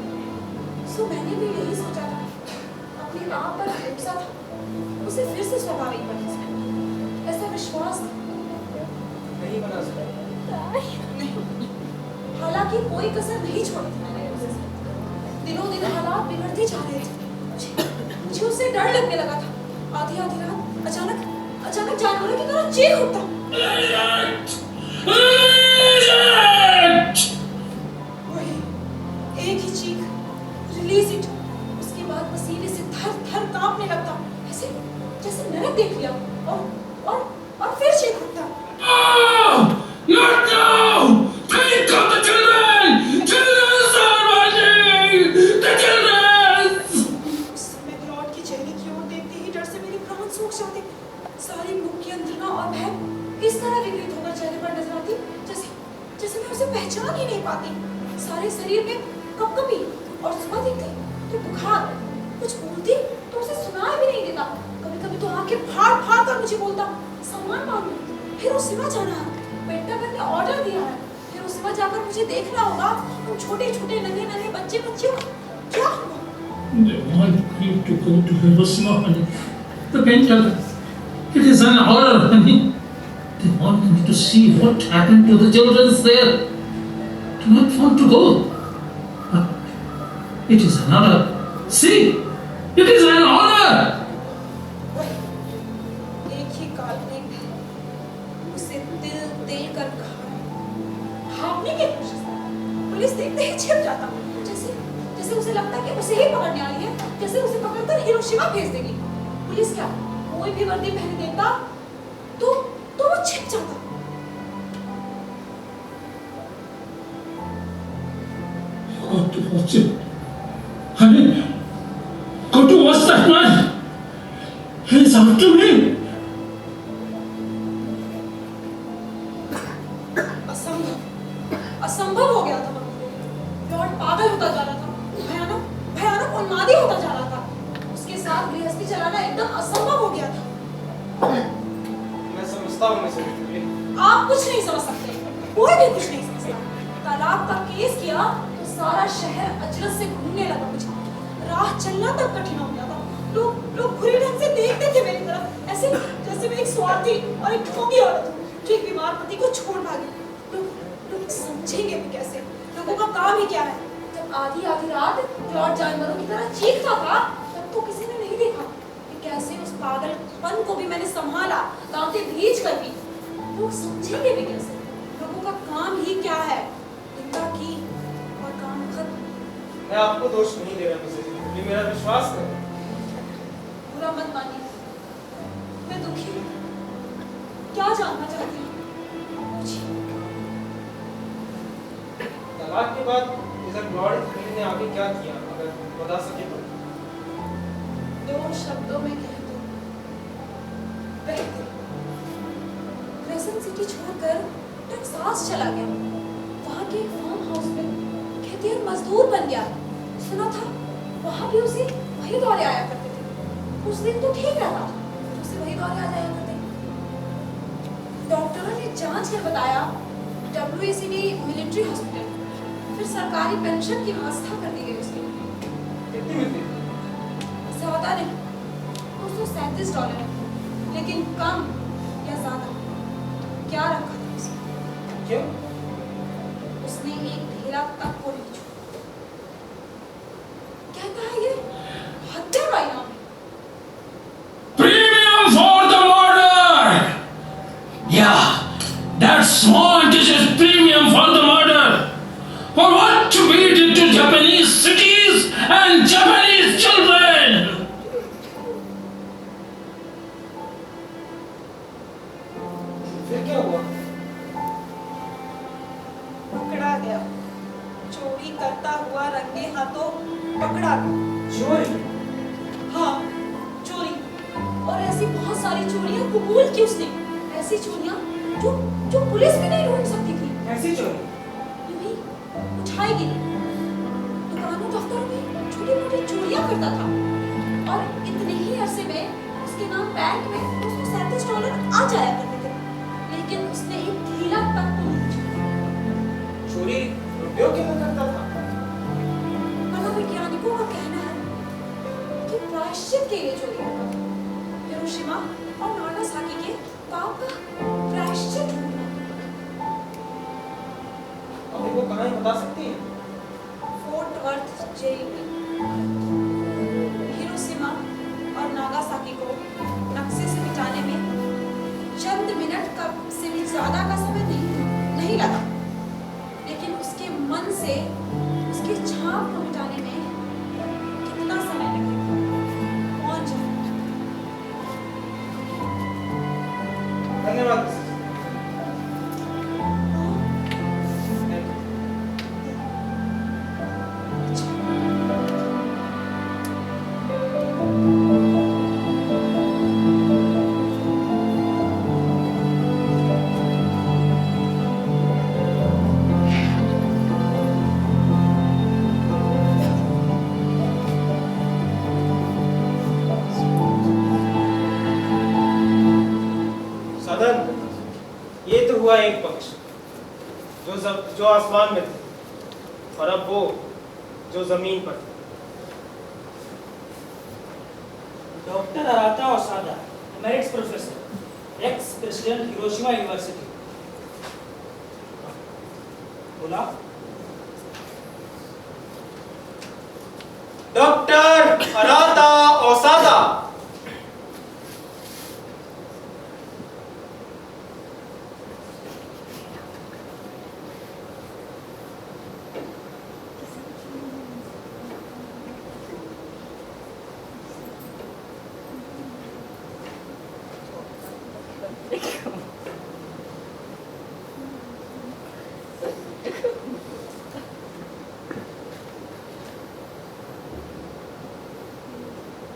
सो मैंने भी यही सोचा था, अपने आप पर भरोसा था, उसे फिर से स्वाभाविक बना सकता। ऐसा विश्वास नहीं बना सकता। नहीं, हालांकि कोई कसर नहीं छोड़ी थी मैंने उसे। दिनों दिन हालात बिगड़ते जा रहे थे। मुझे उससे डर लगने लगा था। आधी रात अचानक जानवरों की तरह चीख उठता। वही एक ही चीख, रिलीज इट। उसके बाद पसीने से थर कांपने लगता, ऐसे जैसे नरक देख लिया। और फिर चीख उठता। Take out the children! Children are running! The children! उस समय क्लॉड के चेहरे की ओर देखते ही डर से मेरे प्राण सूख जाते। सारी मुख्य यंत्रणा और भय इस तरह विकृत होकर चेहरे पर नजर आती, जैसे मैं उसे पहचान ही नहीं पाती। सारे शरीर में कपकपी, और सुबह देखती तो बुखार। कुछ बोलती तो उसे सुनाई भी नहीं देता। कभी तो आंखें फाड़ कर मुझे बोलता, सामान मांगो। फिर उस सिवा जाना है, पेंटागन ने ऑर्डर दिया है। फिर उस सिवा जाकर मुझे देखना होगा उन छोटे नन्हे बच्चियों का क्या हुआ। They want you to go to Hiroshima, honey. The Pentagon. It is an order, honey. They want me to see what happened to the children there. Do not want to go. But it is an order. See, It is an honor. एक ही काल्पनिक है, उसे दिल देकर भागने की कोशिश कर। पुलिस देखते ही छिप जाता, जैसे उसे लगता कि उसे ही पकड़ने वाली है, जैसे उसे पकड़कर हिरोशिमा भेज देगी। पुलिस क्या कोई भी वर्दी पहने देता तो वो छिप जाता। Got to watch it. Honey, got to watch that man. He's after me. असंभव हो गया था। लॉर्ड पागल होता जा रहा था, भयानक उन्मादी होता जा रहा था। उसके साथ गृहस्थी चलाना एकदम असंभव हो गया था। मैं समझता हूँ मिसेस विक्टोरिया। आप कुछ नहीं समझ सकते, कोई भी कुछ नहीं समझता। तालाब का केस किया तो सारा शहर अजरत से घूमने लगा। मुझे राह चलना तक कठिन हो गया था। लोग बुरे ढंग से देखते थे मेरी तरफ, ऐसे जैसे मैं एक स्वार्थी और एक ढोंगी औरत हूँ जो एक बीमार पति को छोड़ भागी। लोग समझेंगे भी कैसे? लोगों का काम ही क्या है? जब आधी रात क्लॉड जानवरों की तरह चीखता था, तब तो किसी ने नहीं देखा कि कैसे उस पागलपन को भी मैंने संभाला, दांतें भींच कर भी। लोग समझेंगे भी कैसे? लोगों का काम ही क्या है? निंदा की और काम खत्म। मैं आपको दोष नहीं दे रहा मिसेस विक्टोरिया, मेरा विश्वास करें। बुरा मत मानिए, मैं दुखी हूँ। क्या जानना चाहती हूँ? पूछिए। तलाक के बाद मिसेस लॉर्ड खलील ने आगे क्या किया, अगर बता सके तो? 2 शब्दों में कह दो, क्रेसेंट सिटी छोड़कर टेक्सास चला गया। वहाँ के फार्म हाउस में खेतिहर मजदूर बन गया। सुना था वहाँ भी उसे वही दौरे आया करते थे। उस दिन तो ठीक रहता, उसे वही दौरे आ जाया करते। डॉक्टरों ने जांच कर बताया WACD मिलिट्री हॉस्पिटल, फिर सरकारी पेंशन की व्यवस्था कर दी गई उसके लिए। कितनी मिलती? ज्यादा नहीं, $237, लेकिन कम या ज्यादा क्या रखा था उसने? क्यों? उसने एक ढेला तक को नहीं छोड़ा। कहता है ये हत्या का इनाम है। Premium for the murder. Yeah, that small dish is premium for the murder. For what we did to Japanese cities and Japanese children. फिर क्या हुआ? पकड़ा गया, चोरी करता हुआ रंगे हाथों पकड़ा गया। चोरी? हाँ, चोरी। और ऐसी बहुत सारी चोरियां कबूल की उसने। ऐसी चोरियां जो पुलिस भी नहीं ढूंढ सकती थी। कैसी चोरी? यूं ही उठाएगी नहीं। दुकानों दफ्तरों में छोटी मोटी चोरियां करता था, और इतने ही अरसे में उसके नाम बैंक में $237 आ जाया करते थे। लेकिन उसने एक ढीला तक को नहीं छोड़ा। चोरी रुपयों के लिए करता था? मनोवैज्ञानिकों का कहना है कि प्रायश्चित के लिए चोरी करता था। हिरोशिमा और नागासाकी के पाप का प्रायश्चित ढूंढना। आप वो कहानी बता सकती हैं? फोर्ट वर्थ जेल में हिरोशिमा और नागासाकी को नक्शे से मिटाने में चंद मिनट का से भी ज्यादा का समय नहीं लगा, लेकिन उसके मन से उसकी छाप को मिटाने में कितना समय लगेगा कौन जाने। धन्यवाद। ये तो हुआ एक पक्ष जो आसमान में थे, और अब वो जो जमीन पर थे। Doctor Arata Osada, emeritus professor, ex president Hiroshima university. बोला। Doctor Arata. Osada.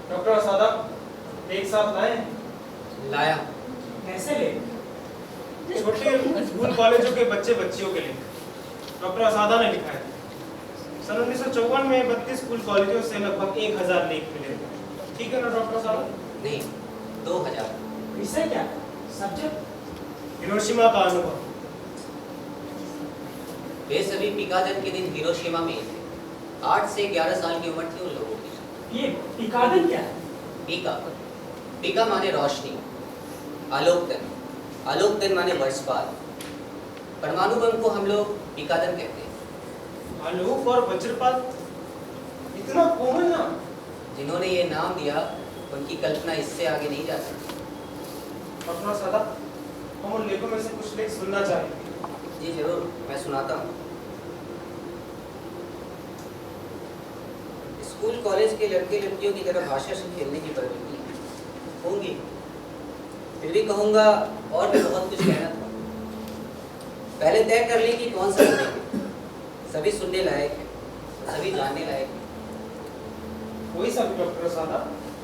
Doctor Osada, एक साथ लाए? लाया। कैसे ले? छोटे स्कूल कॉलेजों के बच्चे बच्चियों के लिए डॉक्टर औसादा ने लिखा है। सन 1954 में 32 स्कूल कॉलेजों से लगभग 1000 लेख मिले। ठीक है ना डॉक्टर औसादा? नहीं, 2000। विषय क्या? सब्जेक्ट? हिरोशिमा का अनुभव। वे सभी पिकादन के दिन हिरोशिमा में ही थे। 8 से 11 साल की उम्र थी उन लोगों की। ये पिकादन क्या है? पीका, पीका माने रोशनी, आलोकतन, आलोकतन माने वर्षपात। परमाणु बम को हम लोग पिकादन कहते हैं। आलोक और वज्रपात, इतना कॉमन नाम। जिन्होंने ये नाम दिया उनकी कल्पना इससे आगे नहीं जा सकती। डॉक्टर औसादा, हम उन लेखों में से कुछ लेख सुनना चाहेंगे। जी जरूर, मैं सुनाता हूँ। स्कूल कॉलेज के लड़के लड़कियों की तरह भाषा से खेलने की प्रवृत्ति होंगी। फिर भी कहूँगा और भी बहुत कुछ कहना था। पहले तय कर लें कि कौन सा सुनेंगे। सभी सुनने लायक है, सभी जानने लायक है। कोई सा भी डॉक्टर औसादा,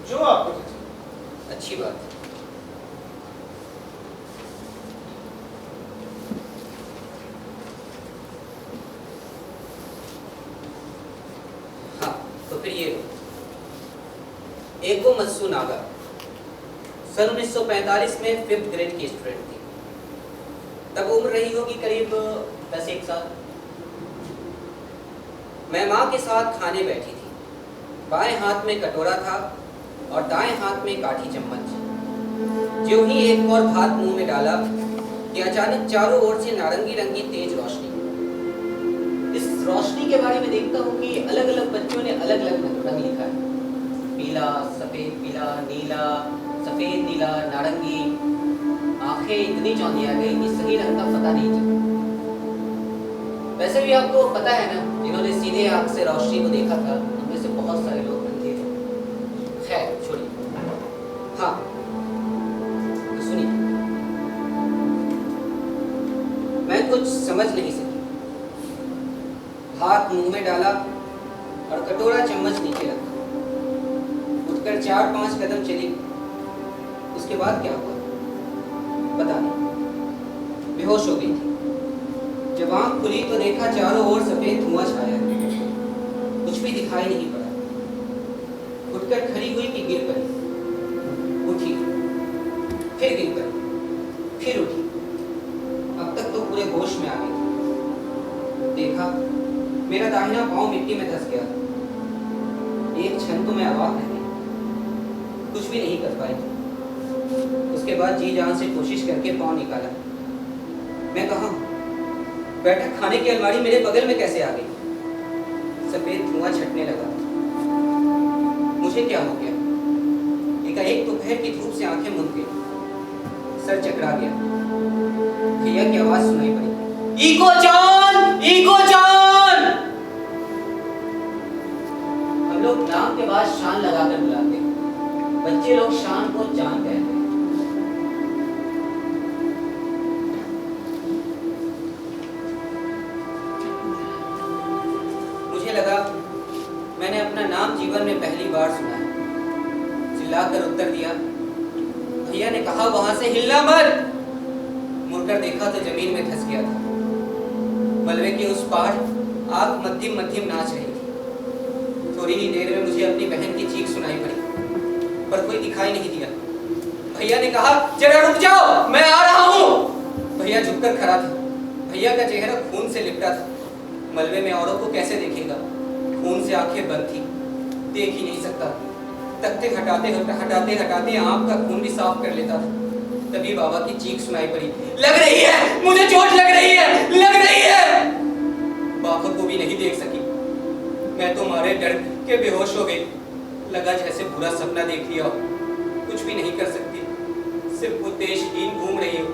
जो आपको जचे। अच्छी बात है। हाँ, तो फिर ये एको मत्सुनागा सन 1945 में 5th ग्रेड की स्टूडेंट थी। तब उम्र रही होगी करीब 10-1 साल। मैं माँ के साथ खाने बैठी थी। बाएं हाथ में कटोरा था और दाएं हाथ में काठी चम्मच। ज्यों ही एक और भात मुंह में डाला कि अचानक चारों ओर से नारंगी रंग की तेज रोशनी। इस रोशनी के बारे में देखता हूँ कि अलग अलग बच्चों ने अलग अलग रंग लिखा है। पीला, सफेद पीला, नीला, सफेद नीला, नारंगी। आंखें इतनी चौंधिया गई कि सही रंग का पता नहीं चला। वैसे भी आपको पता है ना, जिन्होंने सीधे आंख से रोशनी को देखा था उनमें से बहुत सारे लोग अंधे थे। खैर छोड़िए। हाँ, तो सुनिए, मैं कुछ समझ नहीं सकी। हाथ मुंह में डाला और कटोरा चम्मच नीचे रखा। उठकर 4-5 कदम चली। उसके बाद क्या हुआ पता नहीं। बेहोश हो गई थी। जब आंख खुली तो देखा चारों ओर सफेद धुआं छाया है। कुछ भी दिखाई नहीं पड़ा। उठकर खड़ी हुई कि गिर पड़ी। उठी, फिर गिर पड़ी, फिर उठी। अब तक तो पूरे होश में आ गई थी। देखा, मेरा दाहिना पांव मिट्टी में धंस गया। एक क्षण तो मैं अवाक रह गई, कुछ भी नहीं कर पाई। उसके बाद जी जान से कोशिश करके पांव निकाला। मैं कहाँ हूँ? बैठक खाने की अलमारी मेरे बगल में कैसे आ गई? सफेद धुआं छटने लगा। मुझे क्या हो गया? एकाएक दोपहर की धूप से आंखें मुंद गई। सर चकरा गया। भैया की आवाज सुनाई पड़ी, इको जान, इको जान। हम लोग नाम के बाद शान लगाकर बुलाते हैं। बच्चे लोग शान को जान कहते हैं। मुझे लगा मैंने अपना नाम जीवन में पहली बार सुना है। चिल्लाकर उत्तर दिया। भैया ने कहा, वहां से हिलना मत। मुड़कर देखा तो जमीन में धंस गया था। मलबे के उस पार आग मध्यम मध्यम नाच रही थी। थोड़ी ही देर में मुझे अपनी बहन की चीख सुनाई पड़ी, पर कोई दिखाई नहीं दिया। भैया ने कहा, जरा रुक जाओ, मैं आ रहा हूँ। भैया झुककर खड़ा था। भैया का चेहरा खून से लिपटा था। मलबे में औरों को कैसे देखेगा? खून से आंखें बंद थी, देख ही नहीं सकता। तख्ते हटाते हटाते हटाते आंख का खून भी साफ कर लेता था। तभी बाबा की चीख सुनाई पड़ी, लग रही है, मुझे चोट लग रही है, लग रही है। बाबा को भी नहीं देख सकी। मैं तो मारे डर के बेहोश हो गई। लगा जैसे बुरा सपना देख लिया हो। कुछ भी नहीं कर सकती, सिर्फ उद्देश्यहीन घूम रही हो।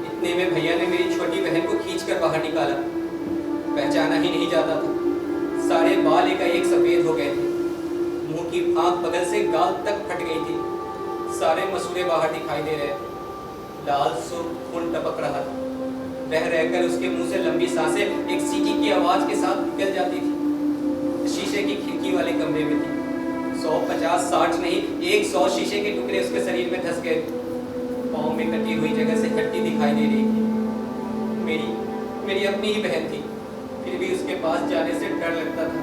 इतने में भैया ने मेरी छोटी बहन को खींचकर बाहर निकाला। पहचाना ही नहीं जाता था। सारे बाल एकाएक सफेद हो गए थे। मुंह की आंख बगल से गाल तक फट गई थी। सारे मसूड़े बाहर दिखाई दे रहे थे। लाल सुर्ख खून टपक रहा था। रह रहकर उसके मुंह से लंबी सांसें एक सीटी की आवाज के साथ निकल जाती थी। शीशे की खिड़की वाले कमरे में थी। 150-60 नहीं 100 शीशे के टुकड़े उसके शरीर में धंस गए थे। पाँव में कटी हुई जगह से हड्डी दिखाई दे रही थी। मेरी अपनी ही बहन थी, फिर भी उसके पास जाने से डर लगता था।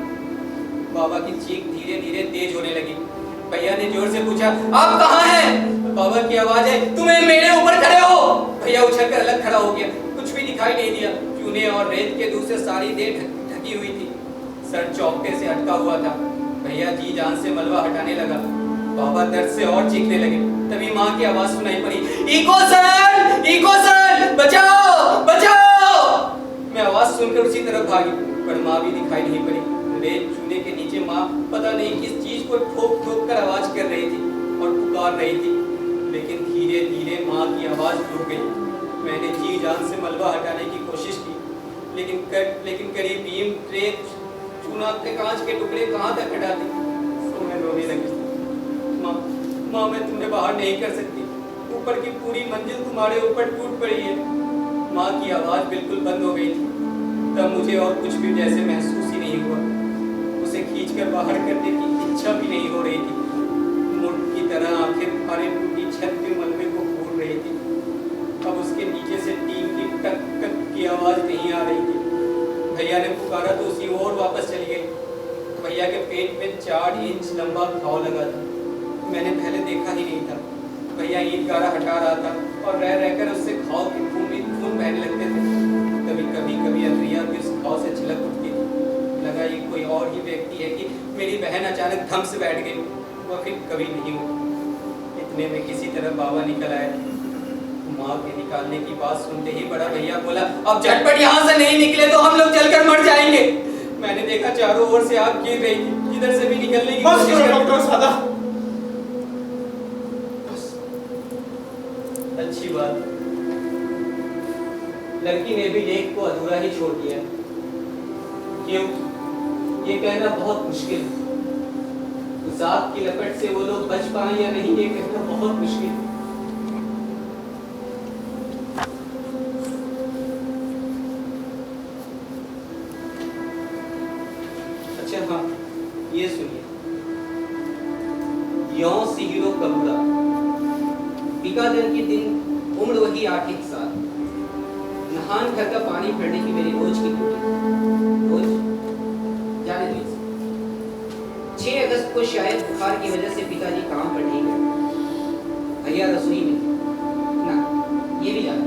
बाबा की चीख धीरे धीरे तेज होने लगी। भैया ने जोर से पूछा, आप कहाँ हैं? बाबा की आवाज है, तुम्हें मेरे ऊपर खड़े हो। भैया उछलकर अलग खड़ा हो गया। कुछ भी दिखाई नहीं दिया। चूने और रेत के दूर से सारी देह ढकी हुई थी। सर चौकटे से अटका हुआ था। भैया जी जान से मलबा हटाने लगा। बाबा दर्द से और चीखने लगे। तभी माँ की आवाज सुनाई पड़ी, इको सर, बचाओ, बचाओ। मैं आवाज सुनकर उसी तरफ भागी, पर माँ भी दिखाई नहीं पड़ी। रेत चूने के नीचे माँ पता नहीं किस चीज को ठोक ठोक कर आवाज कर रही थी और पुकार रही थी। लेकिन धीरे धीरे माँ की आवाज रुक गई। मैंने जी जान से मलबा हटाने की कोशिश की, लेकिन करीब बीम, रेत, चूना के कांच के टुकड़े कहाँ तक हटाती। तो मैं रोने लगी। माँ मैं तुम्हें बाहर नहीं कर सकती। ऊपर की पूरी मंजिल तुम्हारे ऊपर टूट पड़ी है। माँ की आवाज बिल्कुल बंद हो गई थी। तब मुझे और कुछ भी जैसे महसूस ही नहीं हुआ। उसे खींचकर बाहर करने की इच्छा भी नहीं हो रही थी। मुर्ग की तरह आंखें हमारे टूटी छत के मलबे को घूर रही थी। अब उसके नीचे से टीन की टक टक की आवाज नहीं आ रही थी। भैया ने पुकारा तो उसी ओर वापस चली गई। भैया के पेट में 4 इंच लंबा घाव लगा था। मैंने पहले देखा ही नहीं था। भैया ईंट गारा हटा रहा था और रह रहकर उससे घाव के खून बहने लगते थे। कभी अंदरिया भी उस घाव से छिलक उठती थी। लगा ये कोई और ही व्यक्ति है कि मेरी बहन अचानक धम से बैठ गई। वह फिर कभी नहीं हुई। इतने में किसी तरह बाबा निकल आए। माँ के निकालने की बात सुनते ही बड़ा भैया बोला, अब झटपट यहाँ से नहीं निकले तो हम लोग जलकर मर जाएंगे। मैंने देखा चारों ओर से आग गिर रही थी। इधर से भी निकलने की कोशिश कर डॉक्टर सादा। अच्छी बात। लड़की ने भी लेख को अधूरा ही छोड़ दिया। क्यों? ये कहना बहुत मुश्किल है। उस आग की लपट से वो लोग बच पाए या नहीं, ये कहना बहुत मुश्किल है। अच्छा हाँ, ये सुनिए। यों सिहिरो करूड़ा। पिका दिन के दिन उम्र वही 8 साल। नहान घर का पानी भरने की मेरी रोज की ड्यूटी। रोज जाने दो इसे। 6 अगस्त को शायद बुखार की वजह से पिताजी काम पर नहीं गए। भैया रसोई में ना, ये भी जाना।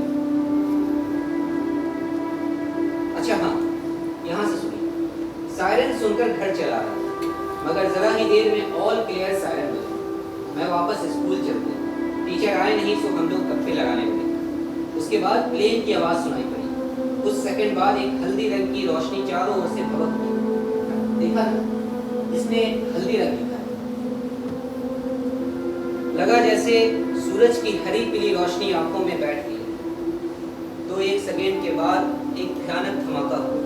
अच्छा हाँ, यहाँ से सुनिए। सायरन सुनकर घर चला रहा, मगर जरा ही देर में ऑल क्लियर सायरन बजा। मैं वापस स्कूल चल गया। टीचर आए नहीं तो हम लोग गप्पे लगाने लगे। उसके बाद प्लेन की आवाज सुनाई पड़ी। कुछ सेकंड बाद एक हल्दी रंग की रोशनी चारों ओर से भड़क गई। देखा ना, इसने हल्दी रंग लिखा है। लगा जैसे सूरज की हरी पीली रोशनी आंखों में बैठ गई। तो 1 सेकंड के बाद एक भयानक धमाका हुआ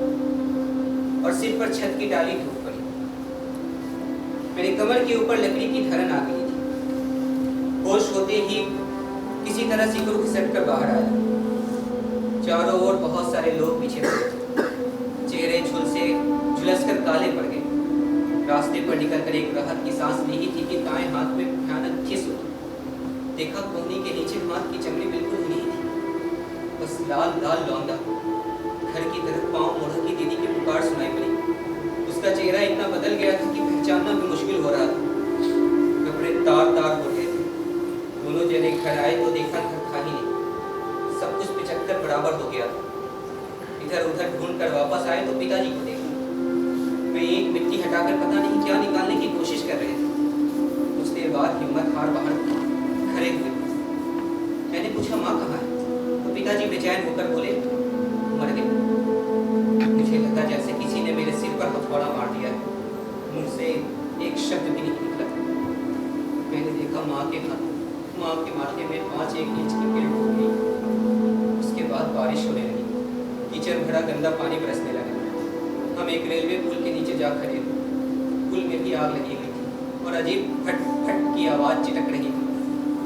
और सिर पर छत की डाली टूट पड़ी। मेरे कमर के ऊपर लकड़ी की धरन आ गई थी। होश होते ही किसी तरह सिकुड़ घिसट कर बाहर आया। चारों ओर बहुत सारे लोग पीछे पड़े थे। चेहरे झुलसकर काले पड़ गए। रास्ते पर निकलकर एक राहत की सांस ली थी कि दाएं हाथ में भयानक खिस हुई। देखा कोहनी के नीचे हाथ की चमड़ी बिल्कुल नहीं थी, बस लाल लाल लौंदा। घर की तरफ पाँव मोड़ा की दीदी की पुकार सुनाई पड़ी। उसका चेहरा इतना बदल गया था कि पहचानना भी मुश्किल हो रहा था। कपड़े तार तार हो गए थे। दोनों जने घर आए तो देखा घर था ही नहीं। सब कुछ 75 बराबर हो गया था। इधर उधर ढूंढ कर वापस आए तो पिताजी को देखा। वे एक मिट्टी हटाकर पता नहीं क्या निकालने की कोशिश कर रहे थे। कुछ देर बाद हिम्मत हार बाहर खड़े हुए। मैंने पूछा, माँ कहाँ है? तो पिताजी बेचैन होकर बोले, मर गए। मुझे लगा जैसे किसी ने मेरे सिर पर हथौड़ा मार दिया। मुंह से एक शब्द भी नहीं निकला। मैंने देखा माँ के माथे में 5 इंच की किरण हो गई। उसके बाद बारिश होने लगी, कीचड़ भरा गंदा पानी बरसने लगा। हम एक रेलवे पुल के नीचे जा खड़े थे। पुल में भी आग लगी हुई थी और अजीब फट फट की आवाज चिटक रही थी।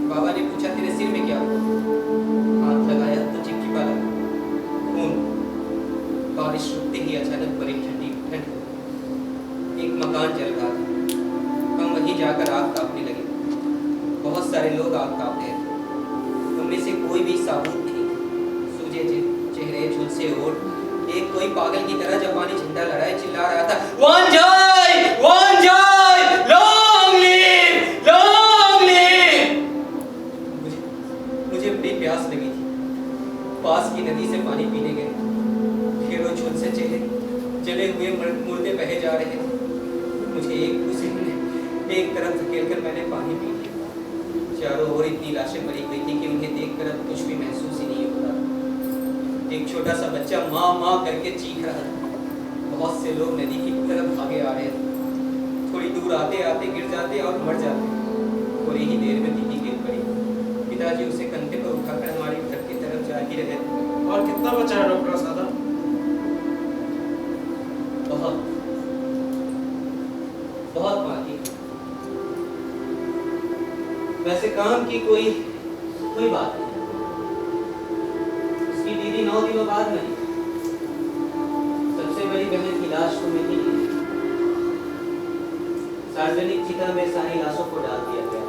बाबा ने पूछा, तेरे सिर में क्या हुआ? हाथ लगाया तो चिपचिपा लगा, खून। बारिश रुकते ही अचानक बड़ी ठंडी ठंड हो गई। एक मकान जल रहा था। हम वहीं जाकर आग तापने लगे। बहुत सारे लोग आग ताप रहे थे। उनमें से कोई भी साबुत नहीं, सूजे चेहरे, झुलसे ओठ। एक कोई पागल की तरह जापानी झंडा लहराए चिल्ला रहा था, वांझाई वांझाई, लॉन्ग लिव लॉन्ग लिव। मुझे बड़ी प्यास लगी थी। पास की नदी से पानी पीने गए। ढेरों झुलसे चेहरे, जले हुए मुर्दे बहे जा रहे थे। मुझे एक तरफ धकेलकर मैंने पानी पी लिया। चारों ओर इतनी लाशें पड़ी हुई थी कि उन्हें देखकर अब कुछ भी महसूस ही नहीं होता। एक छोटा सा बच्चा माँ माँ करके चीख रहा था। बहुत से लोग नदी की तरफ भागे आ रहे थे। थोड़ी दूर आते आते गिर जाते और मर जाते। थोड़ी ही देर में दीदी गिर पड़ी। पिताजी उसे कंधे पर उठाकर हमारी घर की तरफ जा ही रहे थे। और कितना बचा है डॉक्टर सादा? बहुत बहुत बाकी। वैसे काम की कोई बात नहीं। उसकी दीदी 9 दिनों बाद मरी। सबसे बड़ी बहन की लाश तो मिली नहीं। सार्वजनिक चिता में सारी लाशों को डाल दिया गया।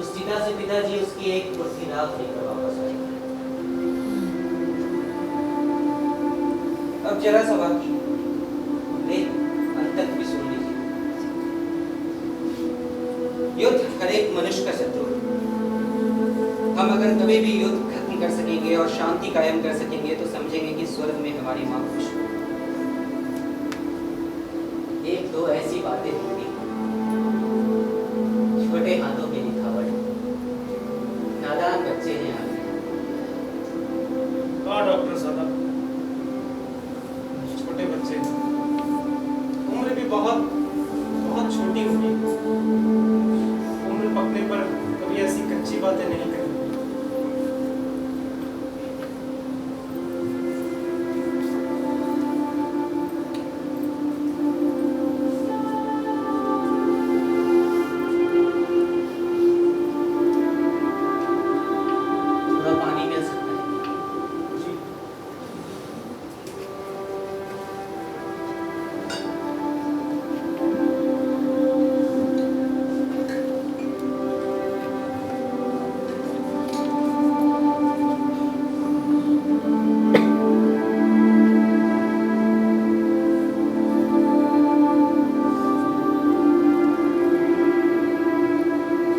उस चिता से पिताजी उसकी एक कुर्सी राख लेकर वापस आए। अब जरा सा बाकी अंत तक भी सुन लीजिए। युद्ध हर एक मनुष्य का शत्रु है। हम अगर कभी भी युद्ध खत्म कर सकेंगे और शांति कायम कर सकेंगे तो समझेंगे कि स्वर्ग में हमारी मां खुश है। एक दो ऐसी बातें होंगी, छोटे हाथों की लिखावट, नादान बच्चे हैं आप। हाँ डॉक्टर साहब, छोटे बच्चे, उम्र भी बहुत बहुत छोटी होगी। उम्र पकने पर कभी ऐसी कच्ची बातें नहीं करेंगे। थोड़ा पानी मिल सकता है? जी।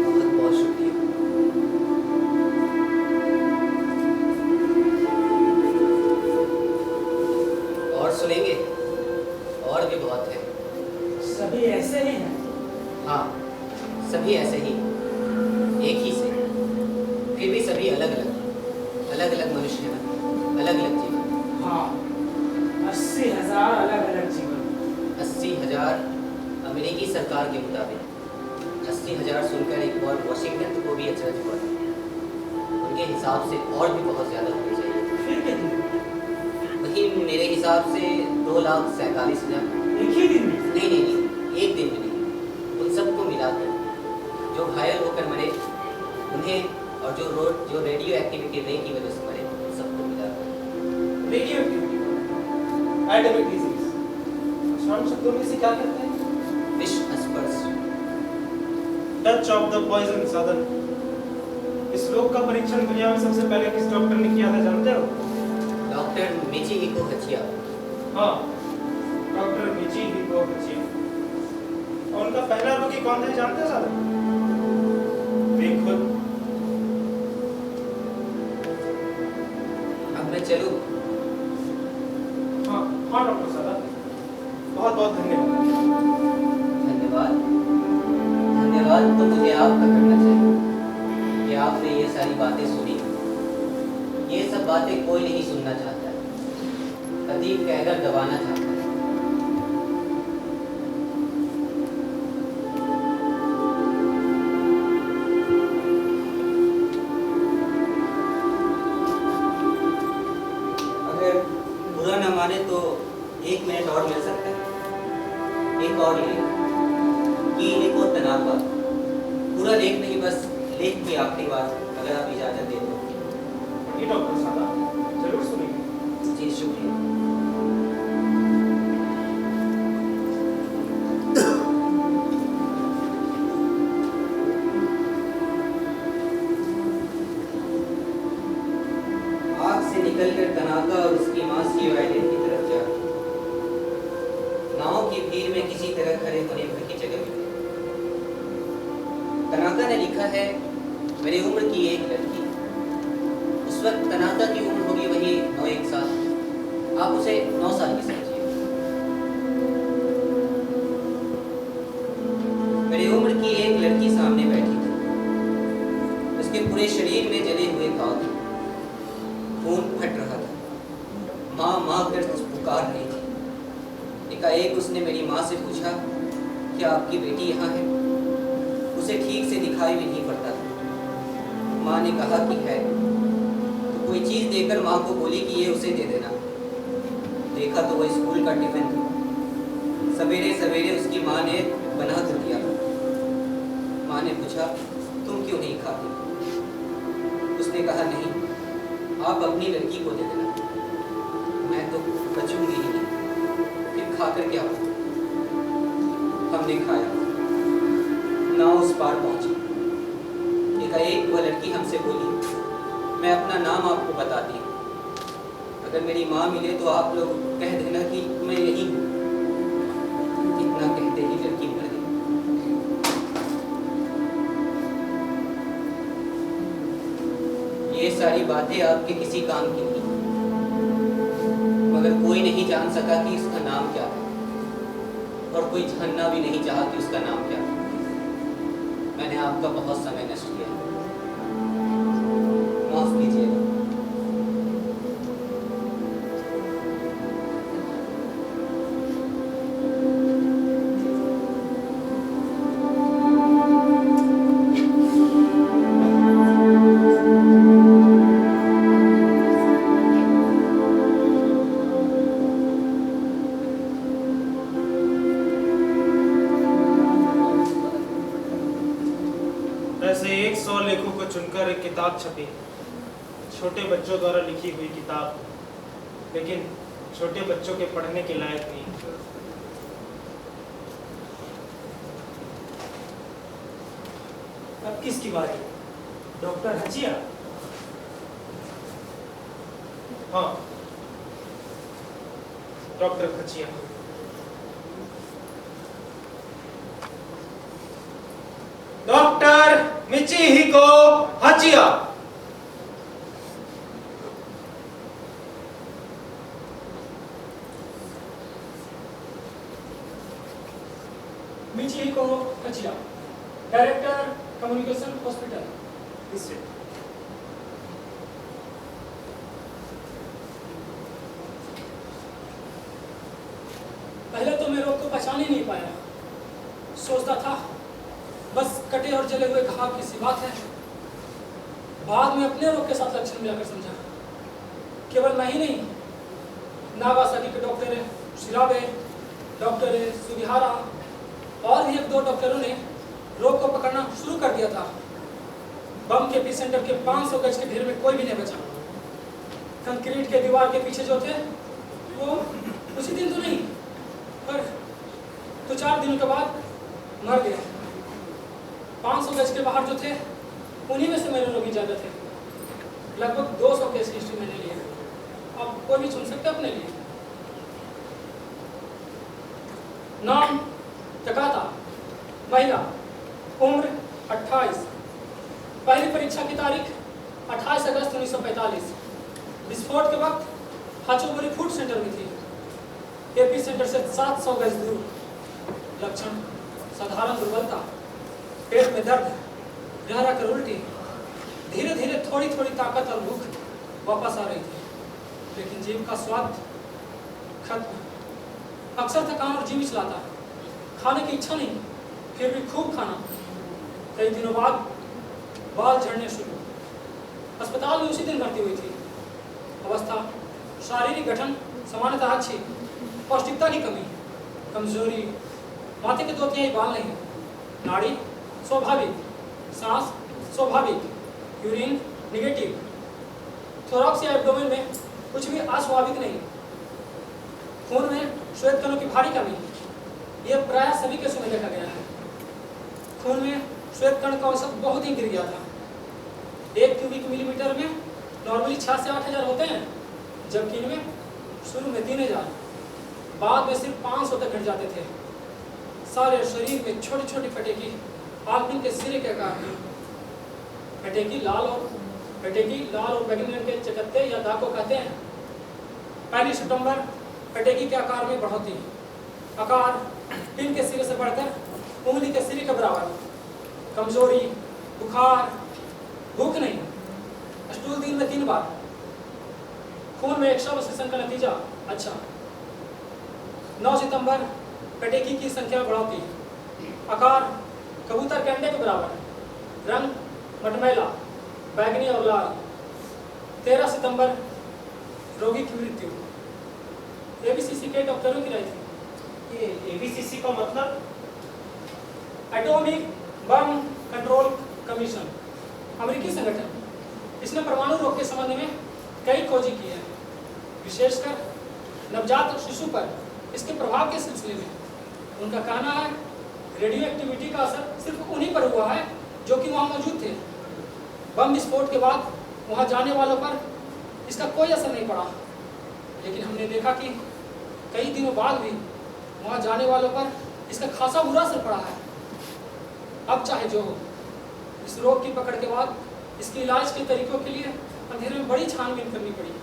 बहुत बहुत शुक्रिया। और सुनेंगे? और भी बहुत है। सभी ऐसे ही हैं। हाँ, सभी ऐसे ही, एक ही से, फिर भी सभी अलग अलग मनुष्य हैं, अलग अलग जीवन। हाँ, 80,000 अलग अलग जीवन। 80,000 अमेरिकी सरकार के मुताबिक। 80,000 सुनकर एक बार वॉशिंगटन को भी अचरज हुआ। उनके हिसाब से और भी बहुत ज़्यादा होने चाहिए। फिर कितने? वही मेरे हिसाब से 2,47,000। एक ही दिन में? नहीं, एक दिन में नहीं। उन सबको मिलाकर जो घायल होकर मरे उन्हें, और जो रेडियो एक्टिविटी रे की वजह से मरे, उन सबको मिलाकर। रेडियो एटॉमिक डिजीज, आसान शब्दों में से क्या कहते हैं? विश्व स्पर्श। टच ऑफ द पॉइजन साधन। इस रोग का परीक्षण दुनिया में सबसे पहले किस डॉक्टर ने किया था जानते हो? Doctor Michihiko हचिया। हाँ, डॉक्टर मिचिहिको हचिया। और उनका पहला रोगी कौन था जानते हो साधन? वे खुद। अब मैं चलूं? हाँ हाँ डॉक्टर साहब, बहुत बहुत धन्यवाद। धन्यवाद तो मुझे आपका करना चाहिए कि आपने ये सारी बातें सुनी। ये सब बातें कोई नहीं सुनना चाहता। अतीत कहकर दबाना चाहता है। 1 मिनट और मिल सकता है? एक और लेख, कीने को तनाका। पूरा लेख नहीं, बस लेख की आखिरी बात, अगर आप इजाजत दे तो। ये डॉक्टर साहब जरूर सुनेंगे। जी शुक्रिया। आग से निकलकर तनाका और उसकी मां सी वायलेट की तरफ जा रही। नाव की भीड़ में किसी तरह खड़े होने भर की जगह मिली। तनाका ने लिखा है, मेरी उम्र की एक लड़की। उस वक्त तनाका की उम्र होगी वही 9-1 साल। आप उसे 9 साल की समझिए। मेरी उम्र की एक लड़की सामने बैठी थी। उसके पूरे शरीर में जले हुए घाव थे। खून फट रहा था। माँ माँ कर पुकार रही थी। एकाएक उसने मेरी माँ से पूछा, क्या आपकी बेटी यहाँ है? उसे ठीक से दिखाई भी नहीं पड़ता था। माँ ने कहा कि है। तो कोई चीज़ देकर माँ को बोली कि ये उसे दे देना। देखा तो वह स्कूल का टिफिन था। सवेरे सवेरे उसकी माँ ने बना कर दिया। माँ ने पूछा, तुम क्यों नहीं खाती? उसने कहा, नहीं, आप अपनी लड़की को दे देना, मैं तो बचूंगी ही नहीं। फिर खाकर क्या हुआ? हमने खाया। नाव उस पार पहुंची। एकाएक वह लड़की हमसे बोली, मैं अपना नाम आपको बताती हूँ। अगर मेरी माँ मिले तो आप लोग कह देना कि मैं यही हूँ। इतना कहते ही लड़की मर गई। ये सारी बातें आपके किसी काम की नहीं, मगर कोई नहीं जान सका कि उसका नाम क्या था, और कोई जानना भी नहीं चाहा कि उसका नाम क्या था। मैंने आपका बहुत समय नष्ट किया, माफ कीजिएगा। ऐसे 100 लेखों को चुनकर एक किताब छपी, छोटे बच्चों द्वारा लिखी हुई किताब, लेकिन छोटे बच्चों के पढ़ने के लायक नहीं। अब किसकी बारी? Doctor Hachiya? हाँ, doctor Hachiya. Doctor Michihiko Hachiya. Michihiko Hachiya, director communication hospital. इससे पहले तो मैं रोग को पहचान ही नहीं पाया। सोचता था बस कटे और जले हुए घाव की सी बात है। बाद में अपने रोग के साथ लक्षण मिलाकर समझा। केवल मैं ही नहीं, नागासाकी के डॉक्टर शिराबे, डॉक्टर सुगिहारा और भी 1-2 डॉक्टरों ने रोग को पकड़ना शुरू कर दिया था। बम के एपिसेंटर के 500 गज के घेरे में कोई भी नहीं बचा। कंक्रीट के दीवार के पीछे जो थे वो उसी दिन तो नहीं, पर 2-4 दिनों के बाद मर गए। 500 गज के बाहर जो थे उन्हीं में से मेरे रोगी ज्यादा थे। लगभग 200 केस की हिस्ट्री मैंने ली है। अब कोई भी चुन सकते अपने लिए। नाम तकाता, महिला, उम्र 28, पहली परीक्षा की तारीख 28 अगस्त 1945। विस्फोट के वक्त हाचोबरी फूड सेंटर में थी। एपी सेंटर से 700 गज दूर। लक्षण साधारण दुर्बलता, पेट में दर्द, रह कर उल्टी। धीरे धीरे थोड़ी थोड़ी ताकत और भूख वापस आ रही थी, लेकिन जीव का स्वाद खत्म। अक्सर थकान और जीव चलाता, खाने की इच्छा नहीं, फिर भी खूब खाना। कई दिनों बाद बाल झड़ने शुरू। अस्पताल में उसी दिन भर्ती हुई थी। अवस्था शारीरिक गठन सामान्यतः अच्छी, पौष्टिकता की कमी, कमजोरी, माथे के 2/3 बाल नहीं, नाड़ी स्वाभाविक, सांस स्वाभाविक, यूरिन निगेटिव, थोरैक्स या एब्डोमेन में कुछ भी अस्वाभाविक नहीं, खून में श्वेत कणों की भारी कमी, यह प्राय सभी केसों में देखा गया है। खून में श्वेत कण का औसत बहुत ही गिर गया था। 1 क्यूबिक मिलीमीटर में नॉर्मली 6 से 8 हजार होते हैं, जबकि इनमें शुरू में 3000, बाद में सिर्फ 500 तक घट जाते थे। सारे शरीर में छोटी छोटी फटेगी आदमी के सिरे के आकार में, फटेगी लाल और बैगनी रंग के चकत्ते या दाग को कहते हैं। 1 सितंबर फटेगी के आकार में बढ़ोतरी, आकार पिन के सिरे से बढ़कर उंगली के सिरे के बराबर, कमजोरी, बुखार, भूख नहीं, स्टूल दिन में 3 बार, खून में एक्स्ट्रा सेशन का नतीजा अच्छा। 9 सितंबर फटेगी की संख्या बढ़ोतरी, आकार कबूतर के अंडे के बराबर, रंग मटमैला, बैगनी और लाल। 13 सितंबर रोगी की मृत्यु। एबीसीसी के डॉक्टरों की राय थी। ये एबीसीसी का मतलब? एटॉमिक बम कंट्रोल कमीशन, अमेरिकी संगठन। इसने परमाणु रोग के संबंध में कई खोजी की है, विशेषकर नवजात शिशु पर इसके प्रभाव के सिलसिले में। उनका कहना है रेडियो एक्टिविटी का असर सिर्फ उन्हीं पर हुआ है जो कि वहाँ मौजूद थे। बम विस्फोट के बाद वहाँ जाने वालों पर इसका कोई असर नहीं पड़ा, लेकिन हमने देखा कि कई दिनों बाद भी वहाँ जाने वालों पर इसका खासा बुरा असर पड़ा है। अब चाहे जो हो, इस रोग की पकड़ के बाद इसके इलाज के तरीकों के लिए अंधेरे में बड़ी छानबीन करनी पड़ी।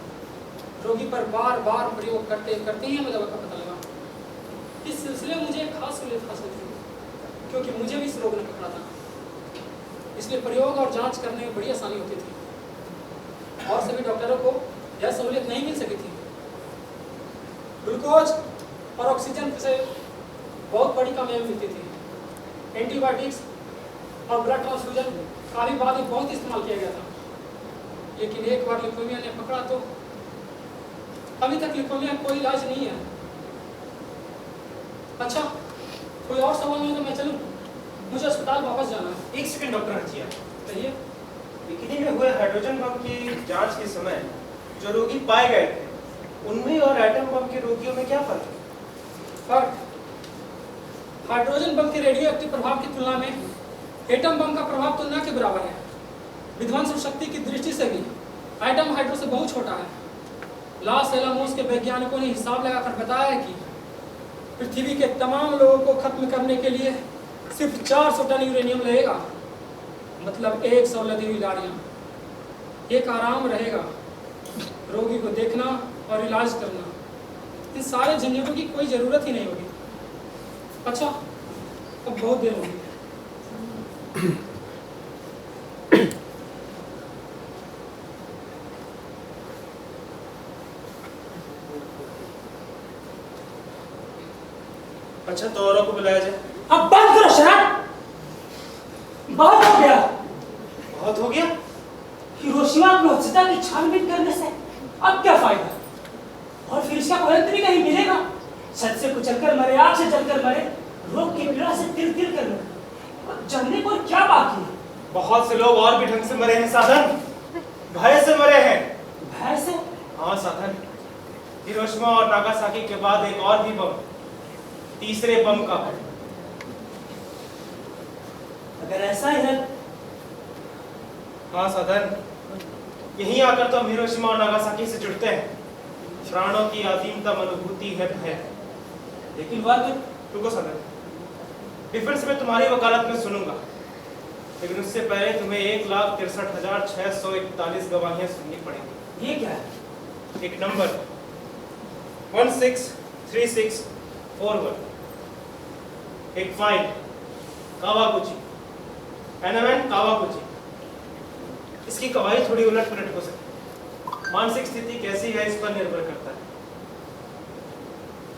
रोगी पर बार बार प्रयोग करते ही हमें दवा का पता लगा। इस सिलसिले में मुझे एक खास सहूलियत हासिल थी, क्योंकि मुझे भी इस रोग ने पकड़ा था, इसलिए प्रयोग और जांच करने में बड़ी आसानी होती थी और सभी डॉक्टरों को यह सहूलियत नहीं मिल सकी थी। ग्लूकोज और ऑक्सीजन से बहुत बड़ी कामयाबी मिलती थी। एंटीबायोटिक्स और ब्लड ट्रांसफ्यूजन का भी बाद में बहुत इस्तेमाल किया गया था, लेकिन एक बार ल्यूकेमिया ने पकड़ा तो अभी तक ल्यूकेमिया का कोई इलाज नहीं है। अच्छा, कोई और सवाल नहीं तो मैं चलूं? मुझे अस्पताल वापस जाना है। 1 सेकंड डॉक्टर हर्जिया, कहिए। बिकिनी में हुए हाइड्रोजन बम की जांच के समय जो रोगी पाए गए थे, उनमें और एटम बम के रोगियों में क्या फर्क है? फर्क, हाइड्रोजन बम के रेडियो एक्टिव प्रभाव की तुलना में एटम बम का प्रभाव तो न के बराबर है। विध्वंस शक्ति की दृष्टि से भी एटम हाइड्रो से बहुत छोटा है। लॉस एलामोस के वैज्ञानिकों ने हिसाब लगाकर बताया है कि पृथ्वी के तमाम लोगों को खत्म करने के लिए सिर्फ 400 टन यूरेनियम लगेगा, मतलब 100 लदी हुई लाड़ियाँ। एक आराम रहेगा, रोगी को देखना और इलाज करना, इन सारे झंझटों की कोई ज़रूरत ही नहीं होगी। अच्छा, अब बहुत देर होगी। अच्छा, तो औरों को बुलाया जाए। अब बंद करो शराब, बहुत हो गया। बहुत हो गया। हिरोशिमा की वस्तुता की छानबीन करने से अब क्या फायदा? और फिर इसका कोई अंत भी कहीं मिलेगा। छत से कुचल कर मरे, आग से जलकर मरे, रोग की पीड़ा से तिल तिल कर मरे, और जानने को क्या बाकी है? बहुत से लोग और भी ढंग से मरे हैं साधन, भय से मरे हैं। भय से? हाँ साधन, हिरोशिमा और नागासाकी के बाद एक और भी बम, तीसरे बम का भय। अगर ऐसा ही है, हाँ साधन, यहीं आकर तो हम हिरोशिमा और नागासाकी से जुड़ते हैं। प्राणों की अधीनतम अनुभूति है भय। लेकिन बात रुको साधन, डिफेंस में तुम्हारी वकालत में सुनूंगा, लेकिन उससे पहले तुम्हें 1,63,641 गवाहियां सुननी पड़ेगी। ये क्या है? एक नंबर 163641, एक फाइल कावागुची, एनामेंट कावागुची। इसकी गवाही थोड़ी उलट पुलट हो सकती है, मानसिक स्थिति कैसी है इस पर निर्भर करता है।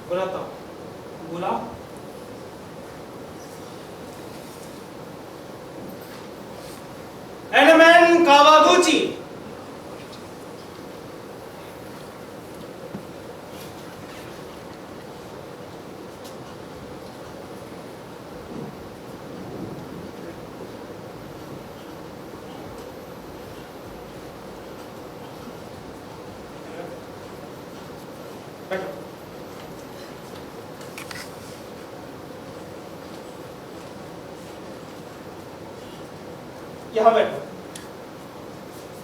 बुलाता हूँ। बोला। एनामेंट कावागुची। यहाँ बैठो,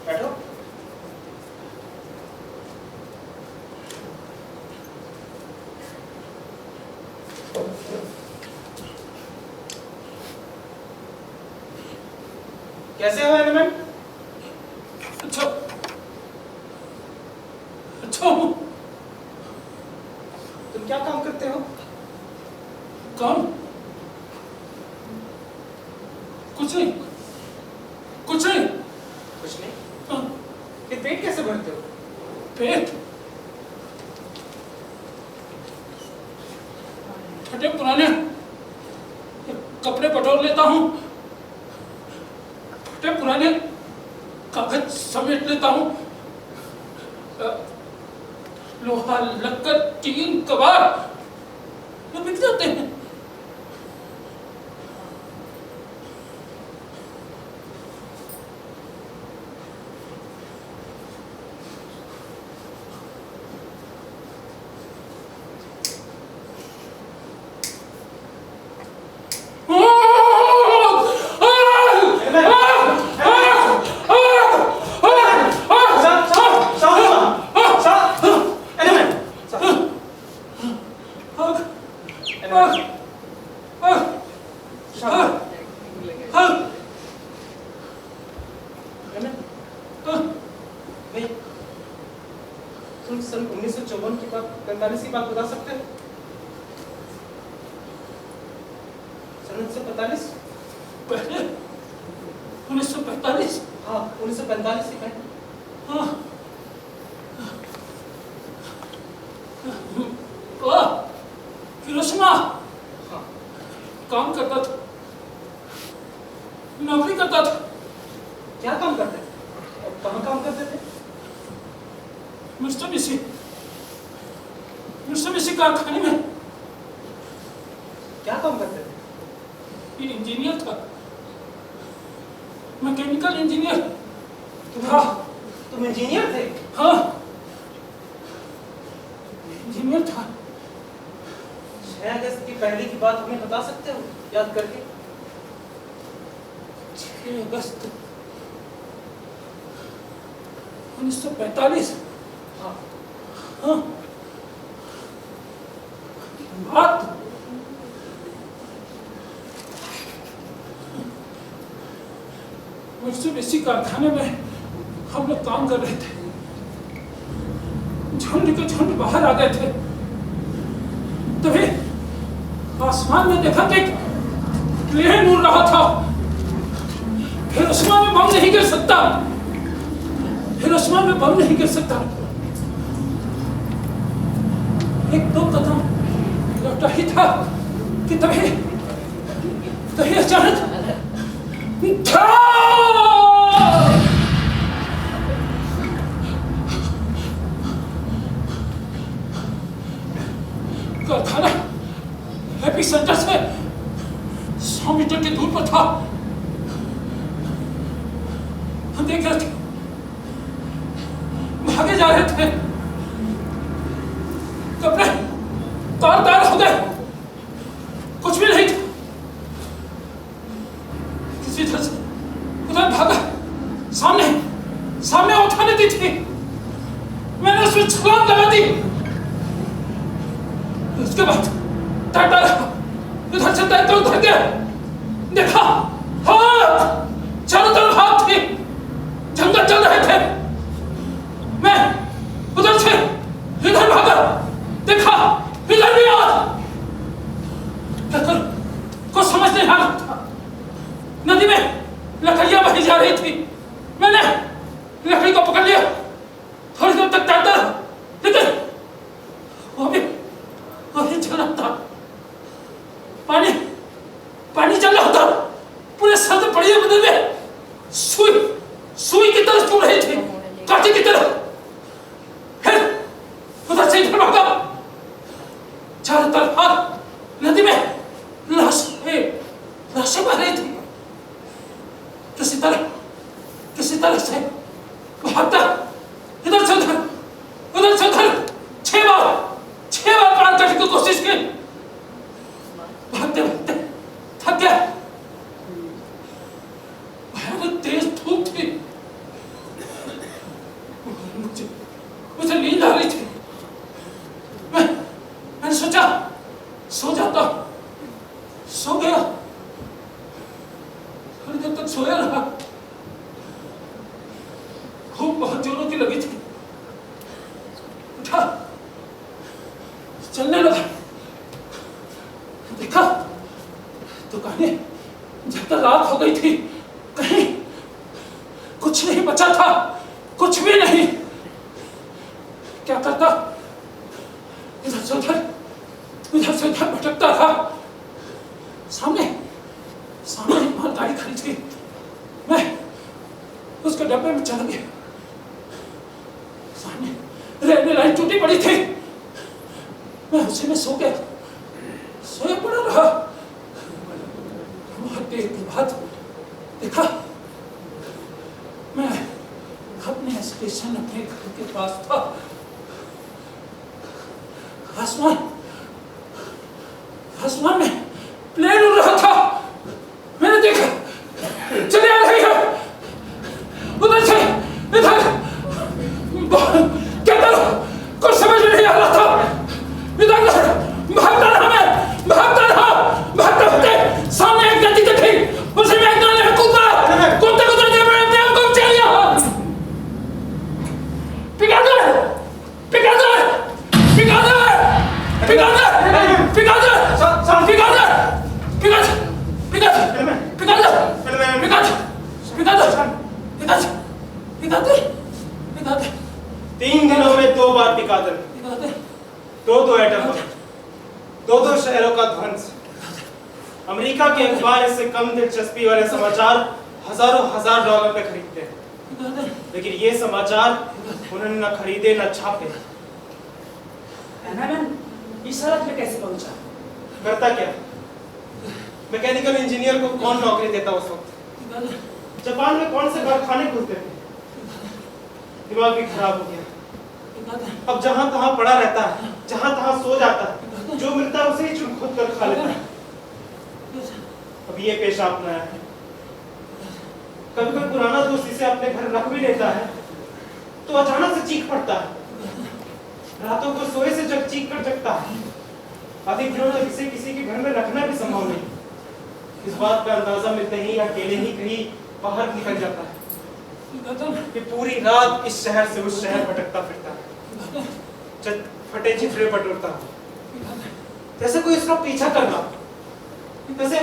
बैठो। कैसे हो एलिमेंट? अच्छा हूँ। तुम क्या काम करते हो? काम? कुछ नहीं। कुछ नहीं? हाँ, फिर पेट कैसे भरते हो? पेट फटे पुराने कपड़े बटोर लेता हूँ, फटे पुराने कागज समेट लेता हूँ, लोहा लक्कड़ टीन कबाड़ ये बिक जाते हैं। तुम सन 1954 की बात 45 की बात बता सकते हो? सन 1945? पहले 1945? हाँ 1945 की पहले। हाँ वाह, हिरोशिमा हाँ काम करता था, नौकरी करता था। क्या काम करते थे? और कहाँ काम करते थे? मित्सुबिशी कारखाने में। क्या काम करते थे? ये इंजीनियर था, मैकेनिकल इंजीनियर। तुम इंजीनियर थे? हाँ इंजीनियर था। 6 अगस्त की पहले की बात हमें बता सकते हो याद करके? 6 अगस्त 1945। हाँ हाँ बात मित्सुबिशी कारखाने में हम लोग काम कर रहे थे। झुंड के झुंड बाहर आ गए थे, तभी आसमान में देखा कि एक प्लेन उड़ रहा था। हिरोशिमा में बम नहीं गिर सकता, हिरोशिमा में बम नहीं गिर सकता। एक दो कदम लौटा ही था कि तभी अचानक कारखाना हैप्पी सेंटर से 100 मीटर की दूर पर था। हम देख रहे थे, भागे जा रहे थे, कपड़े तार हो गए, कुछ भी नहीं था। किसी तरह से उधर भागा, सामने उठाने दी थी, मैंने उसमें छलांग लगा दी। उसके बाद टाटा इधर से तैरते उधर गया, देखा हाथ, चारों तरफ हाथ थे, जंगल चल रहे थे। मैं उधर से इधर भागा, देखा इधर भी हाथ। क्या करूं कुछ समझ नहीं आ रहा था। नदी में लकड़ियां बही जा रही थी, मैंने लकड़ी को पकड़ लिया, थोड़ी देर तक तैरता रहा, लेकिन वो भी चल रहा था। पानी चल रहा था, पूरे सर से पड़ी बदल में सुई की तरह चुभ रही थी, कांटे की तरह। फिर उधर से इधर भागा, चारों तरफ नदी में लाशें बह रही थी। किसी तरह से भागता, इधर से उधर 6 बार प्राण काटने की कोशिश की। भागते थक गया। भयानक सो जाता, सो गया, थोड़ी देर तक सोया रहा, भूख बहुत जोरों की लगी थी, उठा, चलने लगा, देखा दुकानें जब तक रात हो गई थी कहीं कुछ नहीं बचा था, कुछ भी नहीं। क्या करता, इधर से उधर भटकता था। सामने एक मालगाड़ी खड़ी थी, मैं उसके डब्बे में चला गया। सामने रेलवे लाइन टूटी पड़ी थी, मैं उसी में सो गया, सोया पड़ा रहा। बहुत देर के बाद देखा, मैं अपने स्टेशन अपने घर के पास था। आसमान में प्लेन उड़ रहा था, मैंने देखा चले आ रही है उधर से इधर। क्या करो कुछ समझ में नहीं आ रहा था। इधर भागता रहा, मैं भागता होते सामने एक नदी दिखी, उसी में एक नाले में कूदा, कूदते कूदते मैं अपने आप को बचा लिया। पिघल दे, पिघल दे, पिघल दे, पिघल दे, पिघल दे, पिघल दे, पिघल, पिघल, पिघल दे, पिघल, पिघल दे, पिघल, पिघल दे, पिघल दे। 3 दिनों में 2 बार पिघल दे, पिघल दे, 2 एटम बम, 2 शहरों का ध्वंस। अमेरिका के अखबार इससे कम दिलचस्पी वाले समाचार हजारों हजार डॉलर में खरीदते हैं, लेकिन ये समाचार उन्होंने न खरीदे न छापे। इस हालत में कैसे पहुंचा? करता क्या? मैकेनिकल इंजीनियर को कौन नौकरी देता उस वक्त? जापान में कौन से कारखाने खुलते थे? दिमाग भी खराब हो गया। अब जहां तहां पड़ा रहता है, जहां तहां सो जाता है, जो मिलता है उसे ही चुन खुद कर खा लेता है। अब ये पेशा अपनाया है। कभी कोई पुराना दोस्त इसे अपने घर रख भी लेता है तो अचानक से चीख पड़ता है। रातों को सोए से जब चीख कर जगता है। अधिक दिनों तक इसे किसी के घर में रखना भी संभव नहीं। इस बात का अंदाजा मिलते ही अकेले ही कहीं बाहर निकल जाता है कि पूरी रात इस शहर से उस शहर भटकता फिरता है, फटे चिथड़े बटोरता है, जैसे कोई इसका पीछा कर रहा, जैसे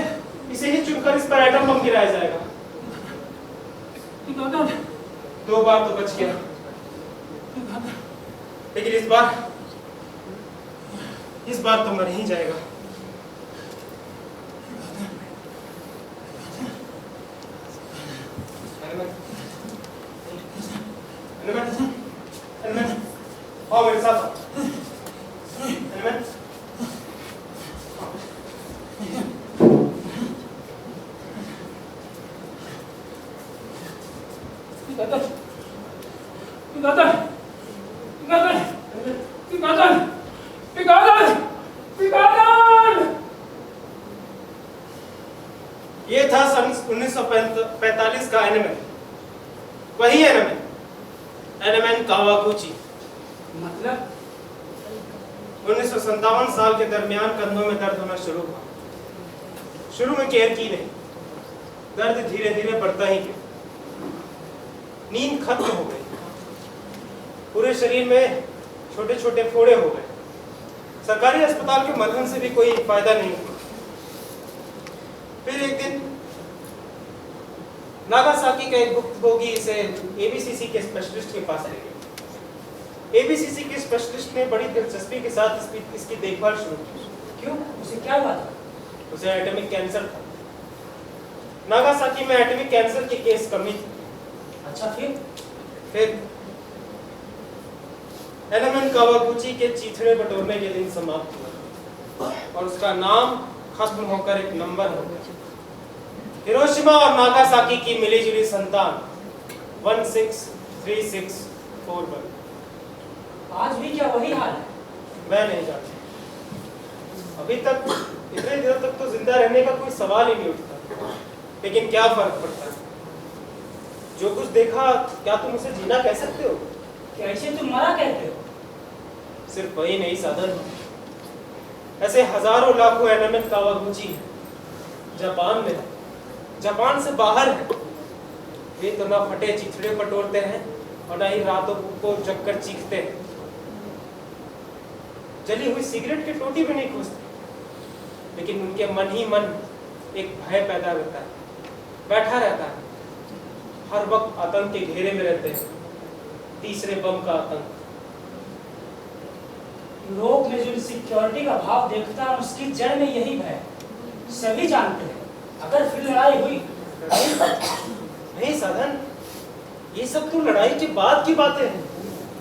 इसे ही चुनकर इस पर एटम बम गिराया जाएगा। 2 बार तो बच गया, लेकिन इस बार तो मर ही जाएगा। आओ मेरे साथ। ये था सन 1945 का एनिमे, वही एनिमे कावागुची। मतलब 1957 साल के दरमियान कंधों में दर्द होना शुरू हुआ। शुरू में केयर की नहीं, दर्द धीरे धीरे बढ़ता ही गया। नींद खत्म हो गई, पूरे शरीर में छोटे छोटे फोड़े हो गए। सरकारी अस्पताल के मलहम से भी कोई फायदा नहीं हुआ। फिर एक दिन नागासाकी का एक भुक्तभोगी इसे एबीसीसी के स्पेशलिस्ट के पास ले गया। एबीसीसी के स्पेशलिस्ट ने बड़ी दिलचस्पी के साथ इसकी देखभाल शुरू की। क्यों? उसे क्या हुआ था? उसे एटॉमिक कैंसर था। नागासाकी में एटॉमिक कैंसर के केस कमी थी। अच्छा, फिर एनिमे कावागुची के चीथड़े बटोरने के दिन समाप्त हुआ और उसका नाम खत्म होकर एक नंबर हो गया। हिरोशिमा और नागासाकी की मिलीजुली संतान 163641। आज भी क्या वही हाल है? मैं नहीं जानता। अभी तक इतने दिनों तक तो जिंदा रहने का कोई सवाल ही नहीं उठता, लेकिन क्या फर्क पड़ता है? जो कुछ देखा, क्या तुम उसे जीना कह सकते हो? कैसे तुम मरा कहते हो? सिर्फ वही नहीं साधन। ऐसे हजारों लाखों एनिमेट कावागुची है जापान में, जापान से बाहर है। वे तो ना फटे चिथड़े पटोरते हैं और ना ही रातों को जगकर चीखते हैं। जली हुई सिगरेट की टोटी भी नहीं खोजते, लेकिन उनके मन ही मन एक भय पैदा होता है, बैठा रहता है। हर वक्त आतंक के घेरे में रहते हैं, तीसरे बम का आतंक। यूरोप में जो सिक्योरिटी का भाव देखता है उसकी जड़ में यही भय। सभी जानते हैं अगर फिर लड़ाई हुई नहीं साधन, ये सब तो लड़ाई के बाद की बातें हैं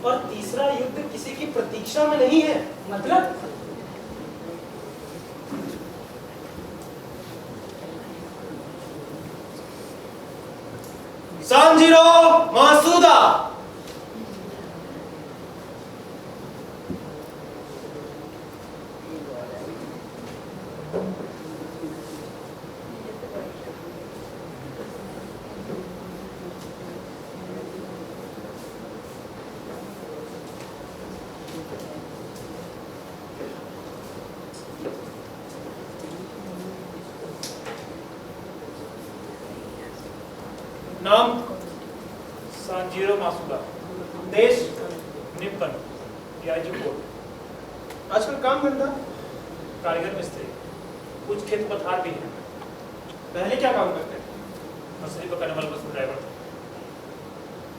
और तीसरा युद्ध किसी की प्रतीक्षा में नहीं है। मतलब सांजीरो मासूदा। नाम सांजीरो मासुदा, देश निप्पन, याजू कोड। आजकल काम धंधा कारीगर मिस्त्री, कुछ खेत पथार भी हैं। पहले क्या काम करते थे? मछली पकड़ने वाला बस ड्राइवर थे।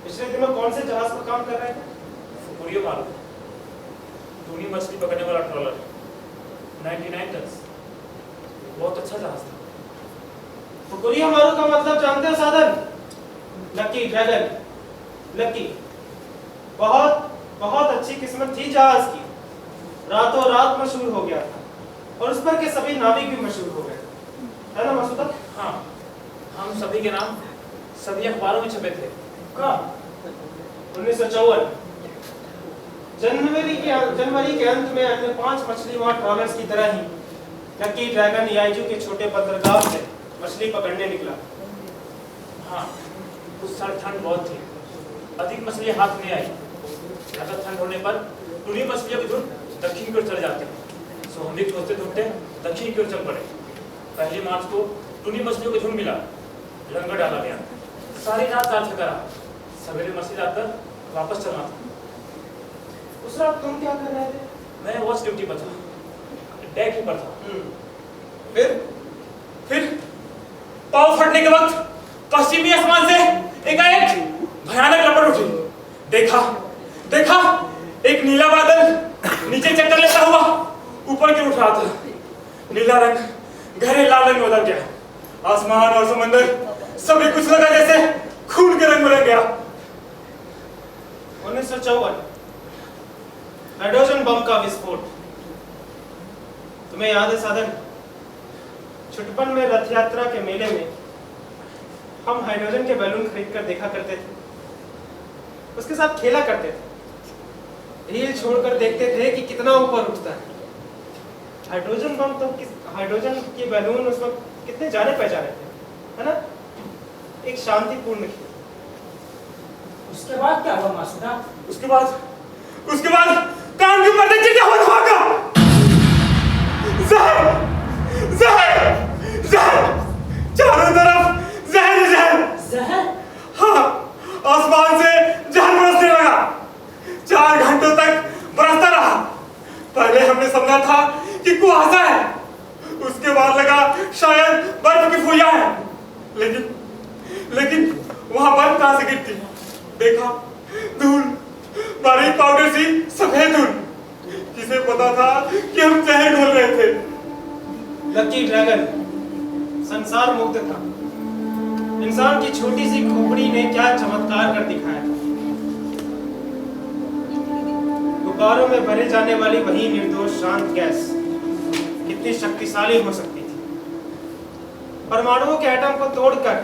पिछले दिनों कौन से जहाज पर काम कर रहे थे? फुकुरियो मारू, टूनी मछली पकड़ने वाला ट्रॉलर, 99 टन, बहुत अच्छा जहाज था। फुकुरिया मारू का मतलब जानते हो साधन? Lucky dragon, lucky. बहुत बहुत अच्छी किस्मत थी जहाज की, रातों रात मशहूर हो गया था और उस पर के सभी नाविक भी मशहूर हो गए, है ना मासूदा? हाँ, हम सभी के नाम सभी अखबारों में छपे थे। कब? 1954 जनवरी के अंत में अन्य 5 मछलीमार ट्रॉलर्स की तरह ही लकी ड्रैगन याइजू के छोटे बंदरगाह से मछली पकड़ने निकला। हाँ, उस साल ठंड बहुत थी, अधिक मछली हाथ में आई। ज्यादा ठंड होने पर टूनी मछलियों के झुंड दक्षिण की ओर चले जाते हैं, सो हम भी खोजते ढूंढते दक्षिण की ओर चल पड़े। 1 मार्च को टूनी मछलियों का झुंड मिला, लंगर डाला गया। सारी रात जाल से करा, सवेरे मछली लाकर वापस चलना था। उस रात तुम क्या कर रहे थे? मैं वॉच ड्यूटी पर था, डेक पर था। फिर पाव फटने के वक्त पश्चिमी आसमान से एकाएक भयानक लपट उठी। देखा एक नीला बादल नीचे चक्कर लेता हुआ ऊपर की उठ रहा था। नीला रंग गहरे लाल रंग में बदल गया। आसमान और समंदर सभी कुछ लगा जैसे खून के रंग में रंग गया। 1954 हाइड्रोजन बम का विस्फोट। तुम्हें याद है साधन? छुटपन में रथ यात्रा के मेले में हम हाइड्रोजन के बैलून खरीदकर देखा करते थे, उसके साथ खेला करते थे, रील छोड़कर देखते थे कि कितना ऊपर उठता है। हाइड्रोजन बम तो हाइड्रोजन के बैलून उस वक्त कितने जाने पहचाने थे, है ना? एक शांतिपूर्ण खेल। उसके बाद क्या हुआ मासूदा? उसके बाद कान के पर्दे के क्या हुआ धमाका? जहर चारों तरफ जहर। हाँ, आसमान से जहर बरसने लगा। 4 घंटों तक बरसता रहा। पहले हमने समझा था कि कुहासा है, उसके बाद लगा शायद बर्फ की फुइया है, लेकिन वहां बर्फ कहां से गिरती? देखा धूल, बारीक पाउडर सी सफेद धूल। किसे पता था कि हम जहर घोल रहे थे। लकी ड्रैगन संसार मुक्त था। इंसान की छोटी सी खोपड़ी ने क्या चमत्कार कर दिखाया था। गुब्बारों में भरे जाने वाली वही निर्दोष शांत गैस कितनी शक्तिशाली हो सकती थी। परमाणुओं के एटम को तोड़कर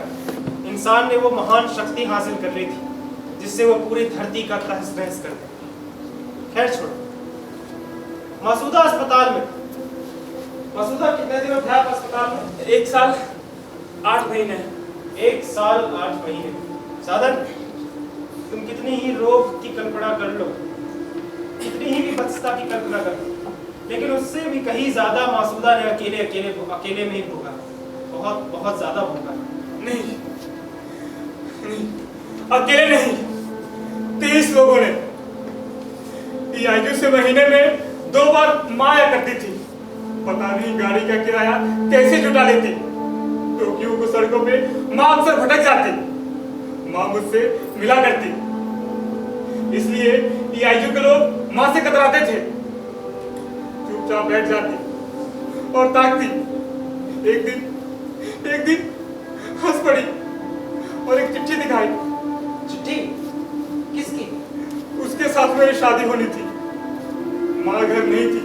इंसान ने वो महान शक्ति हासिल कर ली थी जिससे वो पूरी धरती का तहस नहस कर दे। खैर छोड़ो, मासूदा अस्पताल में। मासूदा कितने दिनों थे आप अस्पताल में? 1 साल 8 महीने। 1 साल 8 महीने। साधन, तुम कितनी ही रोग की कल्पना कर लो, कितनी ही विभत्सता की कल्पना कर लो, लेकिन उससे भी कहीं ज्यादा मासूदा ने अकेले में ही भोगा, बहुत बहुत ज्यादा भोगा। नहीं, अकेले नहीं, 30 लोगों ने। ईआईयू से महीने में 2 बार माँ आया करती थी। पता नहीं गाड़ी का किराया कैसे जुटा लेती। टोक्यो को सड़कों पे माँ अक्सर भटक जाती। माँ मुझसे मिला करती, इसलिए ईआईयू के लोग माँ से कतराते थे। चुपचाप बैठ जाती और ताकती। एक दिन हंस पड़ी और एक चिट्ठी दिखाई। चिट्ठी? किसकी? उसके साथ मेरी शादी होनी थी। माँ घर नहीं थी।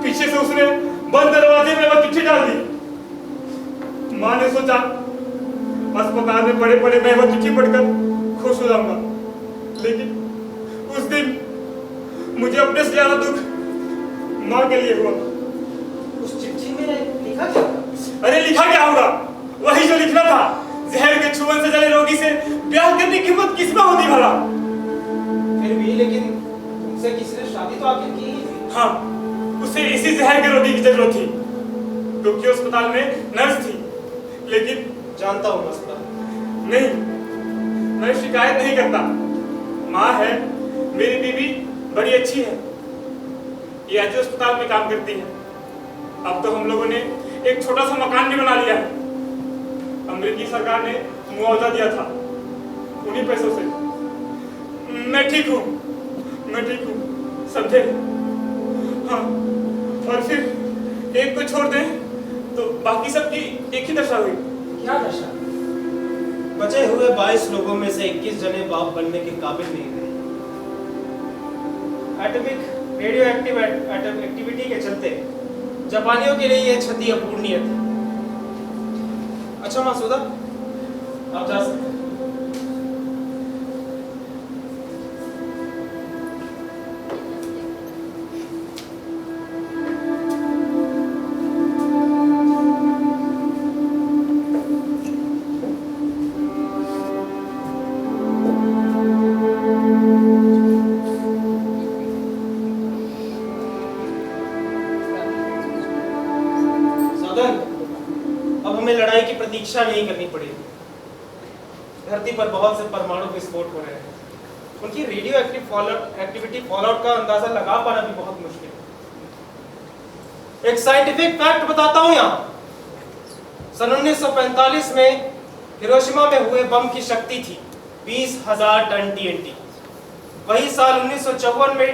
पीछे से उसने बंद दरवाजे में वो चिट्ठी डाल दी। माँ ने सोचा अस्पताल में पड़े पड़े मैं वो चिट्ठी पढ़कर खुश हो जाऊंगा, लेकिन उस दिन मुझे अपने से ज्यादा दुख माँ के लिए हुआ। उस चिट्ठी में लिखा क्या था? अरे लिखा क्या होगा, वही जो लिखना था। जहर के छुअन से जले रोगी से ब्याह करने की हिम्मत किसमें होती भला। फिर भी लेकिन तुमसे किसी ने शादी तो आखिर की ही थी। हाँ, उसे इसी जहर के रोगी की जरूरत थी। टोक्यो अस्पताल में नर्स थी, लेकिन जानता हूँ मसला। नहीं, मैं शिकायत नहीं करता। माँ है, मेरी बीवी बड़ी अच्छी है। ईआईयू अस्पताल में काम करती है। अब तो हम लोगों ने एक छोटा सा मकान भी बना लिया है। अमेरिकी सरकार ने मुआवजा दिया था, उन्हीं पैसों से। मैं ठीक हूँ, समझे? हाँ, और फिर एक को छोड़ दें तो बाकी सबकी एक ही दशा हुई। क्या दशा? बचे हुए 22 लोगों में से 21 जने बाप बनने के काबिल नहीं रहे। एटॉमिक रेडियो एक्टिविटी के चलते जापानियों के लिए यह क्षति अपूर्णीय थी। अच्छा मासूदा, आप जा सकते हैं। अब हमें लड़ाई की प्रतीक्षा नहीं करनी पड़ेगी। धरती पर बहुत से परमाणु विस्फोट हो रहे हैं। उनकी रेडियो एक्टिविटी फॉलोआउट का अंदाजा लगा पाना भी बहुत मुश्किल है। एक साइंटिफिक फैक्ट बताता हूं यहां। सन 1945 में हिरोशिमा में हुए बम की शक्ति थी 20,000 टन TNT। वही साल 1954 में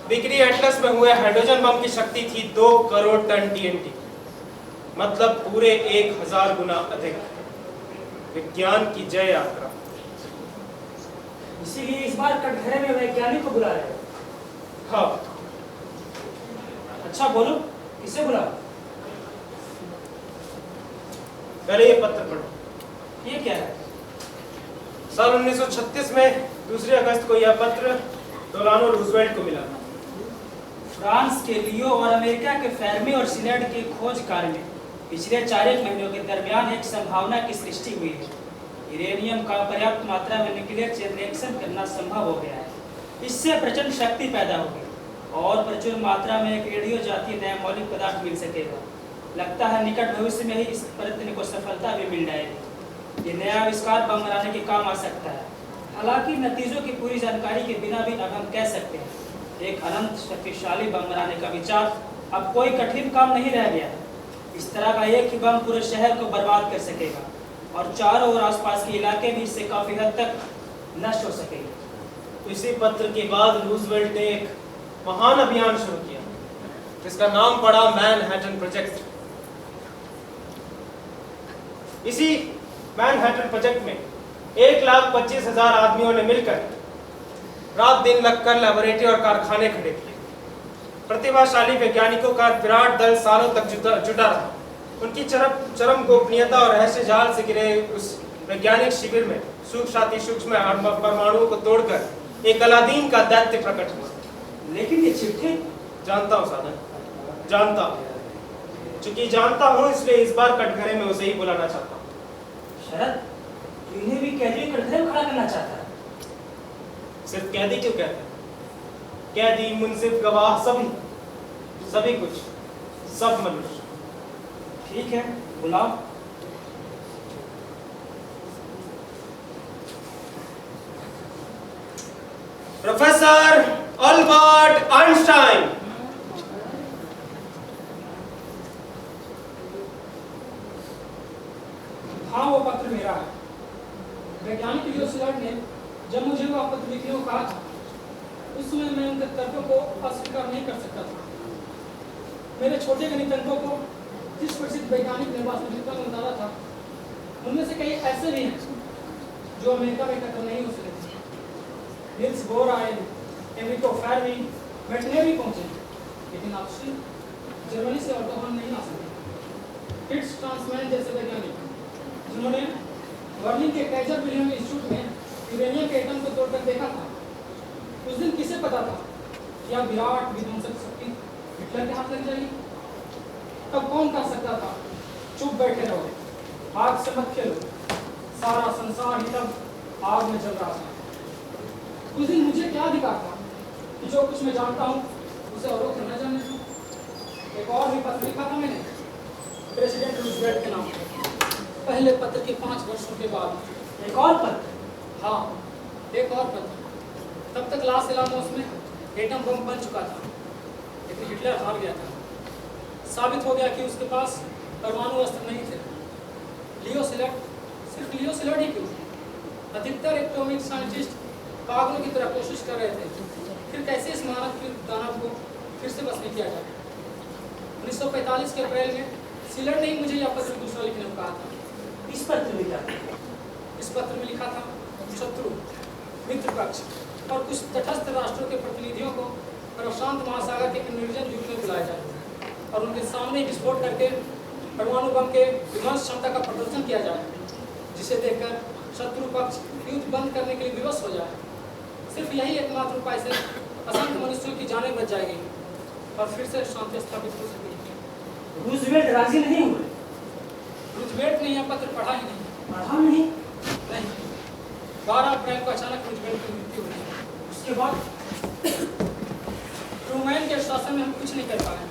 बिक्री एटलस में हुए हाइड्रोजन बम की शक्ति थी 2 करोड़ टन TNT, मतलब पूरे 1000 गुना अधिक। विज्ञान की जय यात्रा। इसीलिए इस बार कटघरे में वैज्ञानिक को बुला रहे हैं। हाँ, अच्छा बोलो, किसे बुला? पहले ये पत्र पढ़ो। ये क्या है? साल 1936 में 2 अगस्त को यह पत्र डोलानो रूजवेल्ट को मिला। फ्रांस के लियो और अमेरिका के फेर्मी और सिनेट के खोज कार्य में पिछले 4 महीनों के दरमियान एक संभावना की सृष्टि हुई है। यूरेनियम का पर्याप्त मात्रा में न्यूक्लियर चेन रिएक्शन करना संभव हो गया है। इससे प्रचंड शक्ति पैदा होगी और प्रचुर मात्रा में एक रेडियो जातीय नया मौलिक पदार्थ मिल सकेगा। लगता है निकट भविष्य में ही इस प्रयत्न को सफलता भी मिल जाएगी। ये नया आविष्कार बम बनाने के काम आ सकता है। हालांकि नतीजों की पूरी जानकारी के बिना भी अब हम कह सकते हैं एक अनंत शक्तिशाली बम बनाने का विचार अब कोई कठिन काम नहीं रह गया है। इस तरह का एक ही बम पूरे शहर को बर्बाद कर सकेगा और चारों ओर आसपास के इलाके भी इससे काफी हद तक नष्ट हो सकेंगे। इसी पत्र के बाद रूजवेल्ट ने एक महान अभियान शुरू किया जिसका नाम पड़ा मैनहट्टन प्रोजेक्ट। इसी मैनहट्टन प्रोजेक्ट में 1,25,000 आदमियों ने मिलकर रात दिन लगकर लैबोरेटरी और कारखाने खड़े किए। प्रतिभाशाली वैज्ञानिकों का विराट दल सालों तक जुटा रहा। उनकी चरम गोपनीयता और रहस्य जाल से घिरे उस वैज्ञानिक शिविर में सूक्ष्म परमाणुओं को तोड़कर एक अलादीन का दैत्य प्रकट हुआ। लेकिन ये चिट्ठी? जानता हूँ साधन, जानता हूँ। चूंकि जानता हूँ इसलिए इस बार कटघरे में उसे ही बुलाना चाहता हूँ। शरद, इन्हें भी कैदी कटघरे में खड़ा करना चाहता है? सिर्फ कैदी क्यों कहते हैं? कैदी, मुंसिफ, गवाह सभी सभी कुछ, सब मनुष्य। ठीक है, बुलाओ। Professor Albert Einstein. हाँ, वो पत्र मेरा है। वैज्ञानिक लियो सिलर्ड ने जब मुझे वह पत्र लिखने को कहा था, उस समय मैं उनके तर्कों को अस्वीकार नहीं कर सकता था। मेरे छोटे गणितज्ञों को जिस प्रसिद्ध वैज्ञानिक ने वास्तविकता में उतारा था, उनमें से कई ऐसे भी हैं जो अमेरिका में कतल नहीं हो सके थे। निल्स बोर आए, एनरिको फेर्मी, बैठने भी पहुंचे, लेकिन आपसे जर्मनी से ऑटोहन नहीं आ सके। फिट्स ट्रांसमैन जैसे वैज्ञानिक जिन्होंने बर्लिन के कैजर विलियम इंस्टीट्यूट में यूरेनियम के एटम को तोड़कर देखा था, उस दिन किसे पता था कि यह विराट विध्वंसक शक्ति हिटलर के हाथ लग जाएगी? तब कौन कह सकता था चुप बैठे रहो, आग से मत खेलो, सारा संसार ही तब आग में जल रहा था। उस दिन मुझे क्या अधिकार था कि जो कुछ मैं जानता हूँ उसे औरों को न जानने दूं? एक और भी पत्र लिखा था मैंने प्रेसिडेंट रूजवेल्ट के नाम। पहले पत्र के 5 वर्षों के बाद एक और पत्र? हाँ, एक और पत्र। तब तक लास एलामोस में एटम बम बन चुका था, लेकिन हिटलर हार गया था। साबित हो गया कि उसके पास परमाणु अस्त्र नहीं थे। लियो सिलर्ड, सिर्फ लियो सिलर्ड ही क्यों, अधिकतर एटॉमिक साइंटिस्ट पागलों की तरह कोशिश कर रहे थे फिर कैसे इस मानव के दानव को फिर से बस में किया जाए। 1945 के अप्रैल में सिलर्ड ने ही मुझे यह पत्र दूसरा लिखने को कहा था। इस पत्र में क्या? इस पत्र में लिखा था शत्रु, मित्र पक्ष और कुछ तटस्थ राष्ट्रों के प्रतिनिधियों को प्रशांत महासागर के निर्जन द्वीप में बुलाया जाए और उनके सामने विस्फोट करके परमाणु बम के विध्वंस क्षमता का प्रदर्शन किया जाए, जिसे देखकर शत्रु पक्ष युद्ध बंद करने के लिए विवश हो जाए। सिर्फ यही एकमात्र उपाय से असंख्य मनुष्यों की जानें बच जाएगी और फिर से शांति स्थापित हो सकेगी। रूजवेल्ट राजी नहीं हुए? रूजवेल्ट ने यह पत्र पढ़ा ही नहीं। पढ़ा नहीं? नहीं, 12 अप्रैल को अचानक रूजवेल्ट की मृत्यु हुई। उसके बाद ट्रूमैन के शासन में हम कुछ नहीं कर पाए।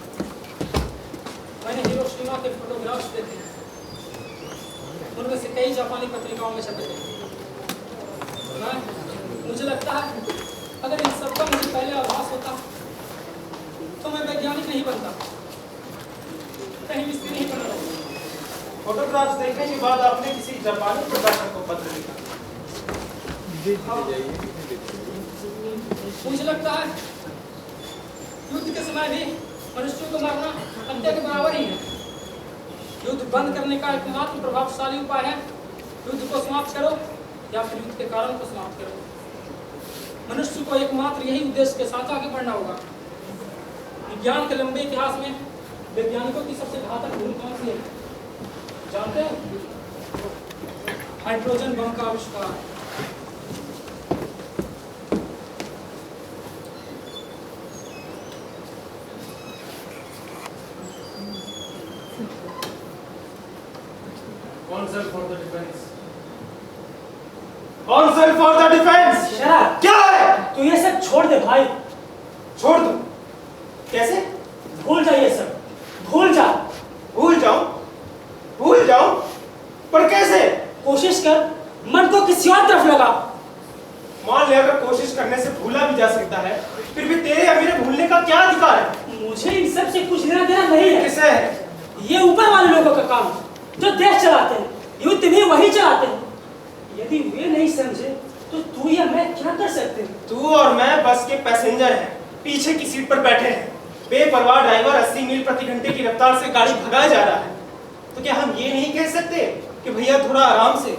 मैंने हिरोशिमा के फोटोग्राफ्स देखे, उनमें से कई जापानी पत्रिकाओं में छपे थे। मुझे लगता है अगर इन सबका मुझे पहले आभास होता तो मैं वैज्ञानिक नहीं बनता, कहीं मिस्त्री नहीं बना रहता। फोटोग्राफ्स देखने के बाद आपने किसी जापानी प्रकाशक को पत्र लिखा? मुझे लगता है युद्ध के समय भी मनुष्यों को मारना हत्या के बराबर ही है। युद्ध बंद करने का एकमात्र प्रभावशाली उपाय है युद्ध को समाप्त करो या फिर युद्ध के कारण को समाप्त करो। मनुष्य को एकमात्र यही उद्देश्य के साथ आगे बढ़ना होगा। विज्ञान के लंबे इतिहास में वैज्ञानिकों की सबसे घातक भूल कौन सी है जानते हैं? हाइड्रोजन बम का आविष्कार। Council for the defense. Council for the defense. शराब क्या है? तू ये सब छोड़ दे भाई। छोड़ दूं? कैसे? भूल जा ये सब, भूल जा। भूल जाऊं? भूल जाऊं? पर कैसे? कोशिश कर, मन को किसी और तरफ लगा। मान ले अगर कोशिश करने से भूला भी जा सकता है, फिर भी तेरे या मेरे भूलने का क्या अधिकार है? मुझे इन सब से कुछ लेना देना नहीं है। किसे है? ये ऊपर वाले लोगों का काम है, जो देश चलाते हैं, युद्ध भी वही चलाते हैं। यदि वे नहीं समझे तो तू या मैं क्या कर सकते हैं? तू और मैं बस के पैसेंजर हैं, पीछे की सीट पर बैठे हैं। बेपरवाह ड्राइवर 80 मील प्रति घंटे की रफ्तार से गाड़ी भगाया जा रहा है। तो क्या हम ये नहीं कह सकते कि भैया थोड़ा आराम से,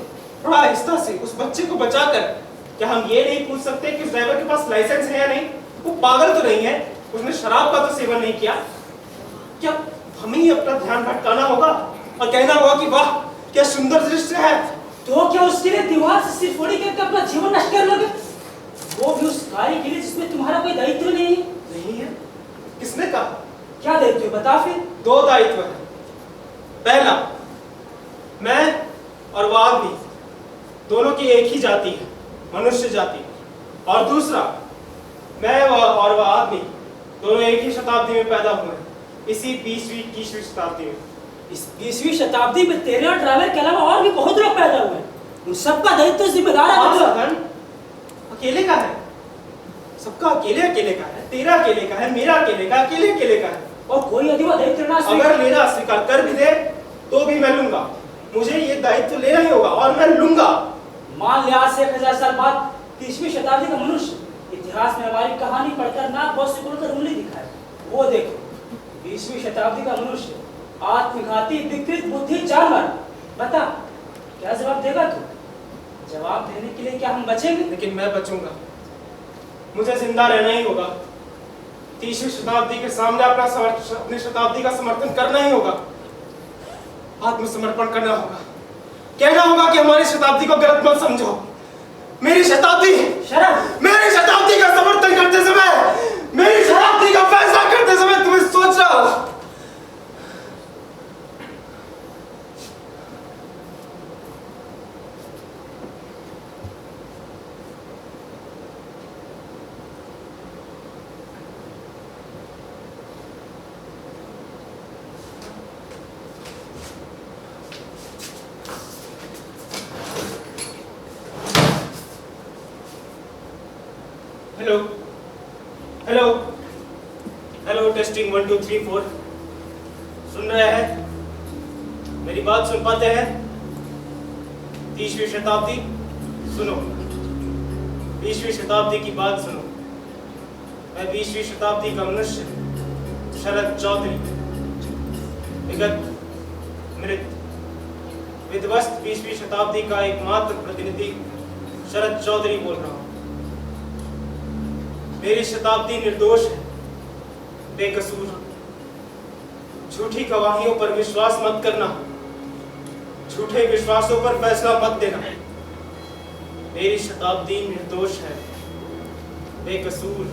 थोड़ा आहिस्ता से उस बच्चे को बचाकर? क्या हम ये नहीं पूछ सकते कि उस ड्राइवर के पास लाइसेंस है या नहीं? वो पागल तो नहीं है, उसने शराब का तो सेवन नहीं किया? क्या हमें ही अपना ध्यान भटकाना होगा और कहना होगा कि वाह क्या सुंदर दृश्य है? तो क्या उसके लिए दीवार से सिर फोड़ी करके अपना जीवन नष्ट कर लोगे? वो भी उस कार्य के लिए जिसमें तुम्हारा कोई दायित्व नहीं है। नहीं है? किसने कहा? क्या दायित्व बता फिर। 2 दायित्व है। पहला, मैं और वो आदमी दोनों की एक ही जाति है, मनुष्य जाति। और दूसरा, मैं और वह आदमी दोनों एक ही शताब्दी में पैदा हुए हैं, इसी 20वीं शताब्दी में। इस 20वीं शताब्दी में तेरे और ड्राइवर के अलावा और भी बहुत लोग पैदा हुए हैं। उन सबका दायित्व जिम्मेदार है हाँ मतलब। साधन, अकेले का है, सबका अकेले अकेले का है, तेरा अकेले का है, मेरा अकेले का, अकेले अकेले का है। और कोई यदि वो दायित्व ना अगर लेना स्वीकार कर भी दे तो भी मैं लूंगा। मुझे ये दायित्व लेना ही होगा और मैं लूंगा। मान लिया आज से 1000 साल बाद 30वीं शताब्दी का मनुष्य इतिहास में हमारी कहानी पढ़कर नाक बहुत सिकुड़कर उंगली दिखाए। वो देखो 20वीं शताब्दी का मनुष्य आत्मघाती विकृत बुद्धि जानवर। बता क्या जवाब देगा तू? जवाब देने के लिए क्या हम बचेंगे? लेकिन मैं बचूंगा, मुझे जिंदा रहना ही होगा। 30वीं शताब्दी के सामने अपनी शताब्दी का समर्थन करना ही होगा, आत्मसमर्पण करना होगा, कहना होगा कि हमारी शताब्दी को गलत मत समझो। मेरी शताब्दी का समर्थन करते समय, मेरी शताब्दी का फैसला करते समय तुम्हें सोचना होगा। Hello hello hello, testing 1 2 3 4। सुन रहे हैं? मेरी बात सुन पाते हैं? 30वीं शताब्दी सुनो, 20वीं शताब्दी की बात सुनो। मैं 20वीं शताब्दी का मनुष्य शरद चौधरी, विगत मृत विध्वस्त 20वीं शताब्दी का एकमात्र प्रतिनिधि शरद चौधरी बोल रहा हूं। मेरी शताब्दी निर्दोष है, बेकसूर। झूठी गवाहियों पर विश्वास मत करना, झूठे विश्वासों पर फैसला मत देना। मेरी शताब्दी निर्दोष है, बेकसूर।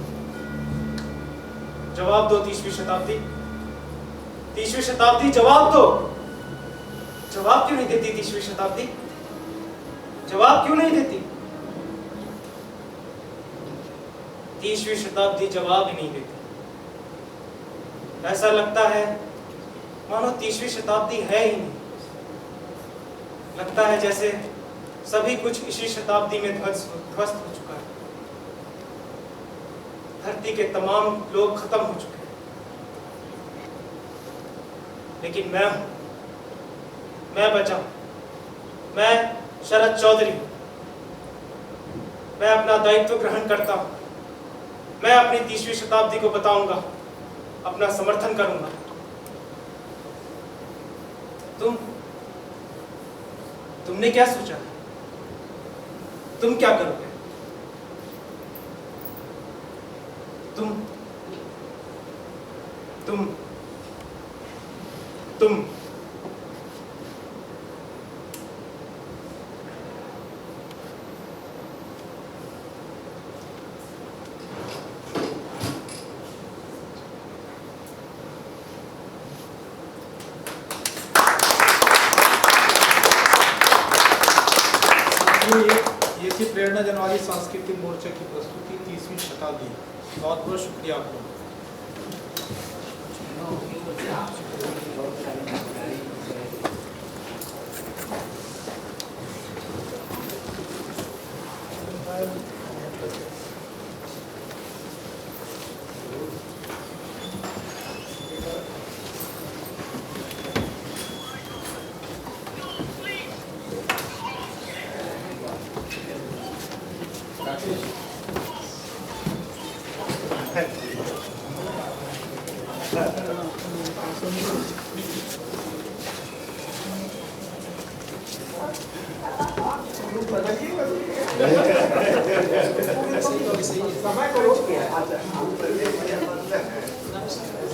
जवाब दो 30वीं शताब्दी, 30वीं शताब्दी जवाब दो। जवाब क्यों नहीं देती 30वीं शताब्दी? जवाब क्यों नहीं देती? 30वीं शताब्दी जवाब ही नहीं देती। ऐसा लगता है मानो 30वीं शताब्दी है ही नहीं। लगता है जैसे सभी कुछ इसी शताब्दी में ध्वस्त हो चुका है। धरती के तमाम लोग खत्म हो चुके हैं, लेकिन मैं बचा। मैं शरद चौधरी, मैं अपना दायित्व ग्रहण करता हूं। मैं अपनी 30वीं शताब्दी को बताऊंगा, अपना समर्थन करूंगा। तुमने क्या सोचा? तुम क्या करोगे? तुम ये थी प्रेरणा जनवादी सांस्कृतिक मोर्चा की प्रस्तुति 30वीं शताब्दी। बहुत बहुत शुक्रिया आपको। समय को रोक किया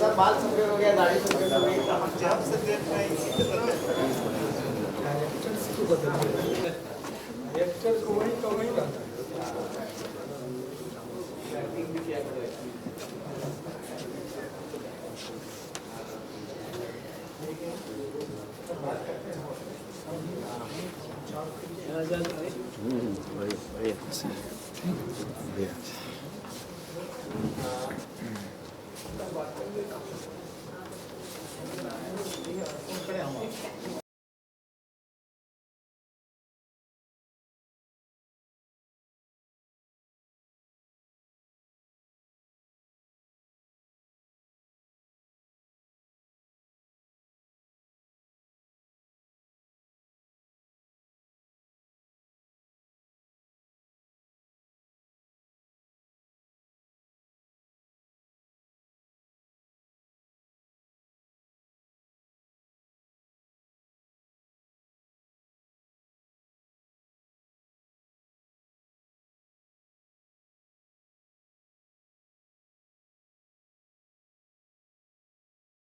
सब बाल सफेद हो गया, दाढ़ी सफेद हो गई। डायरेक्टर को वही तो वही रहता है।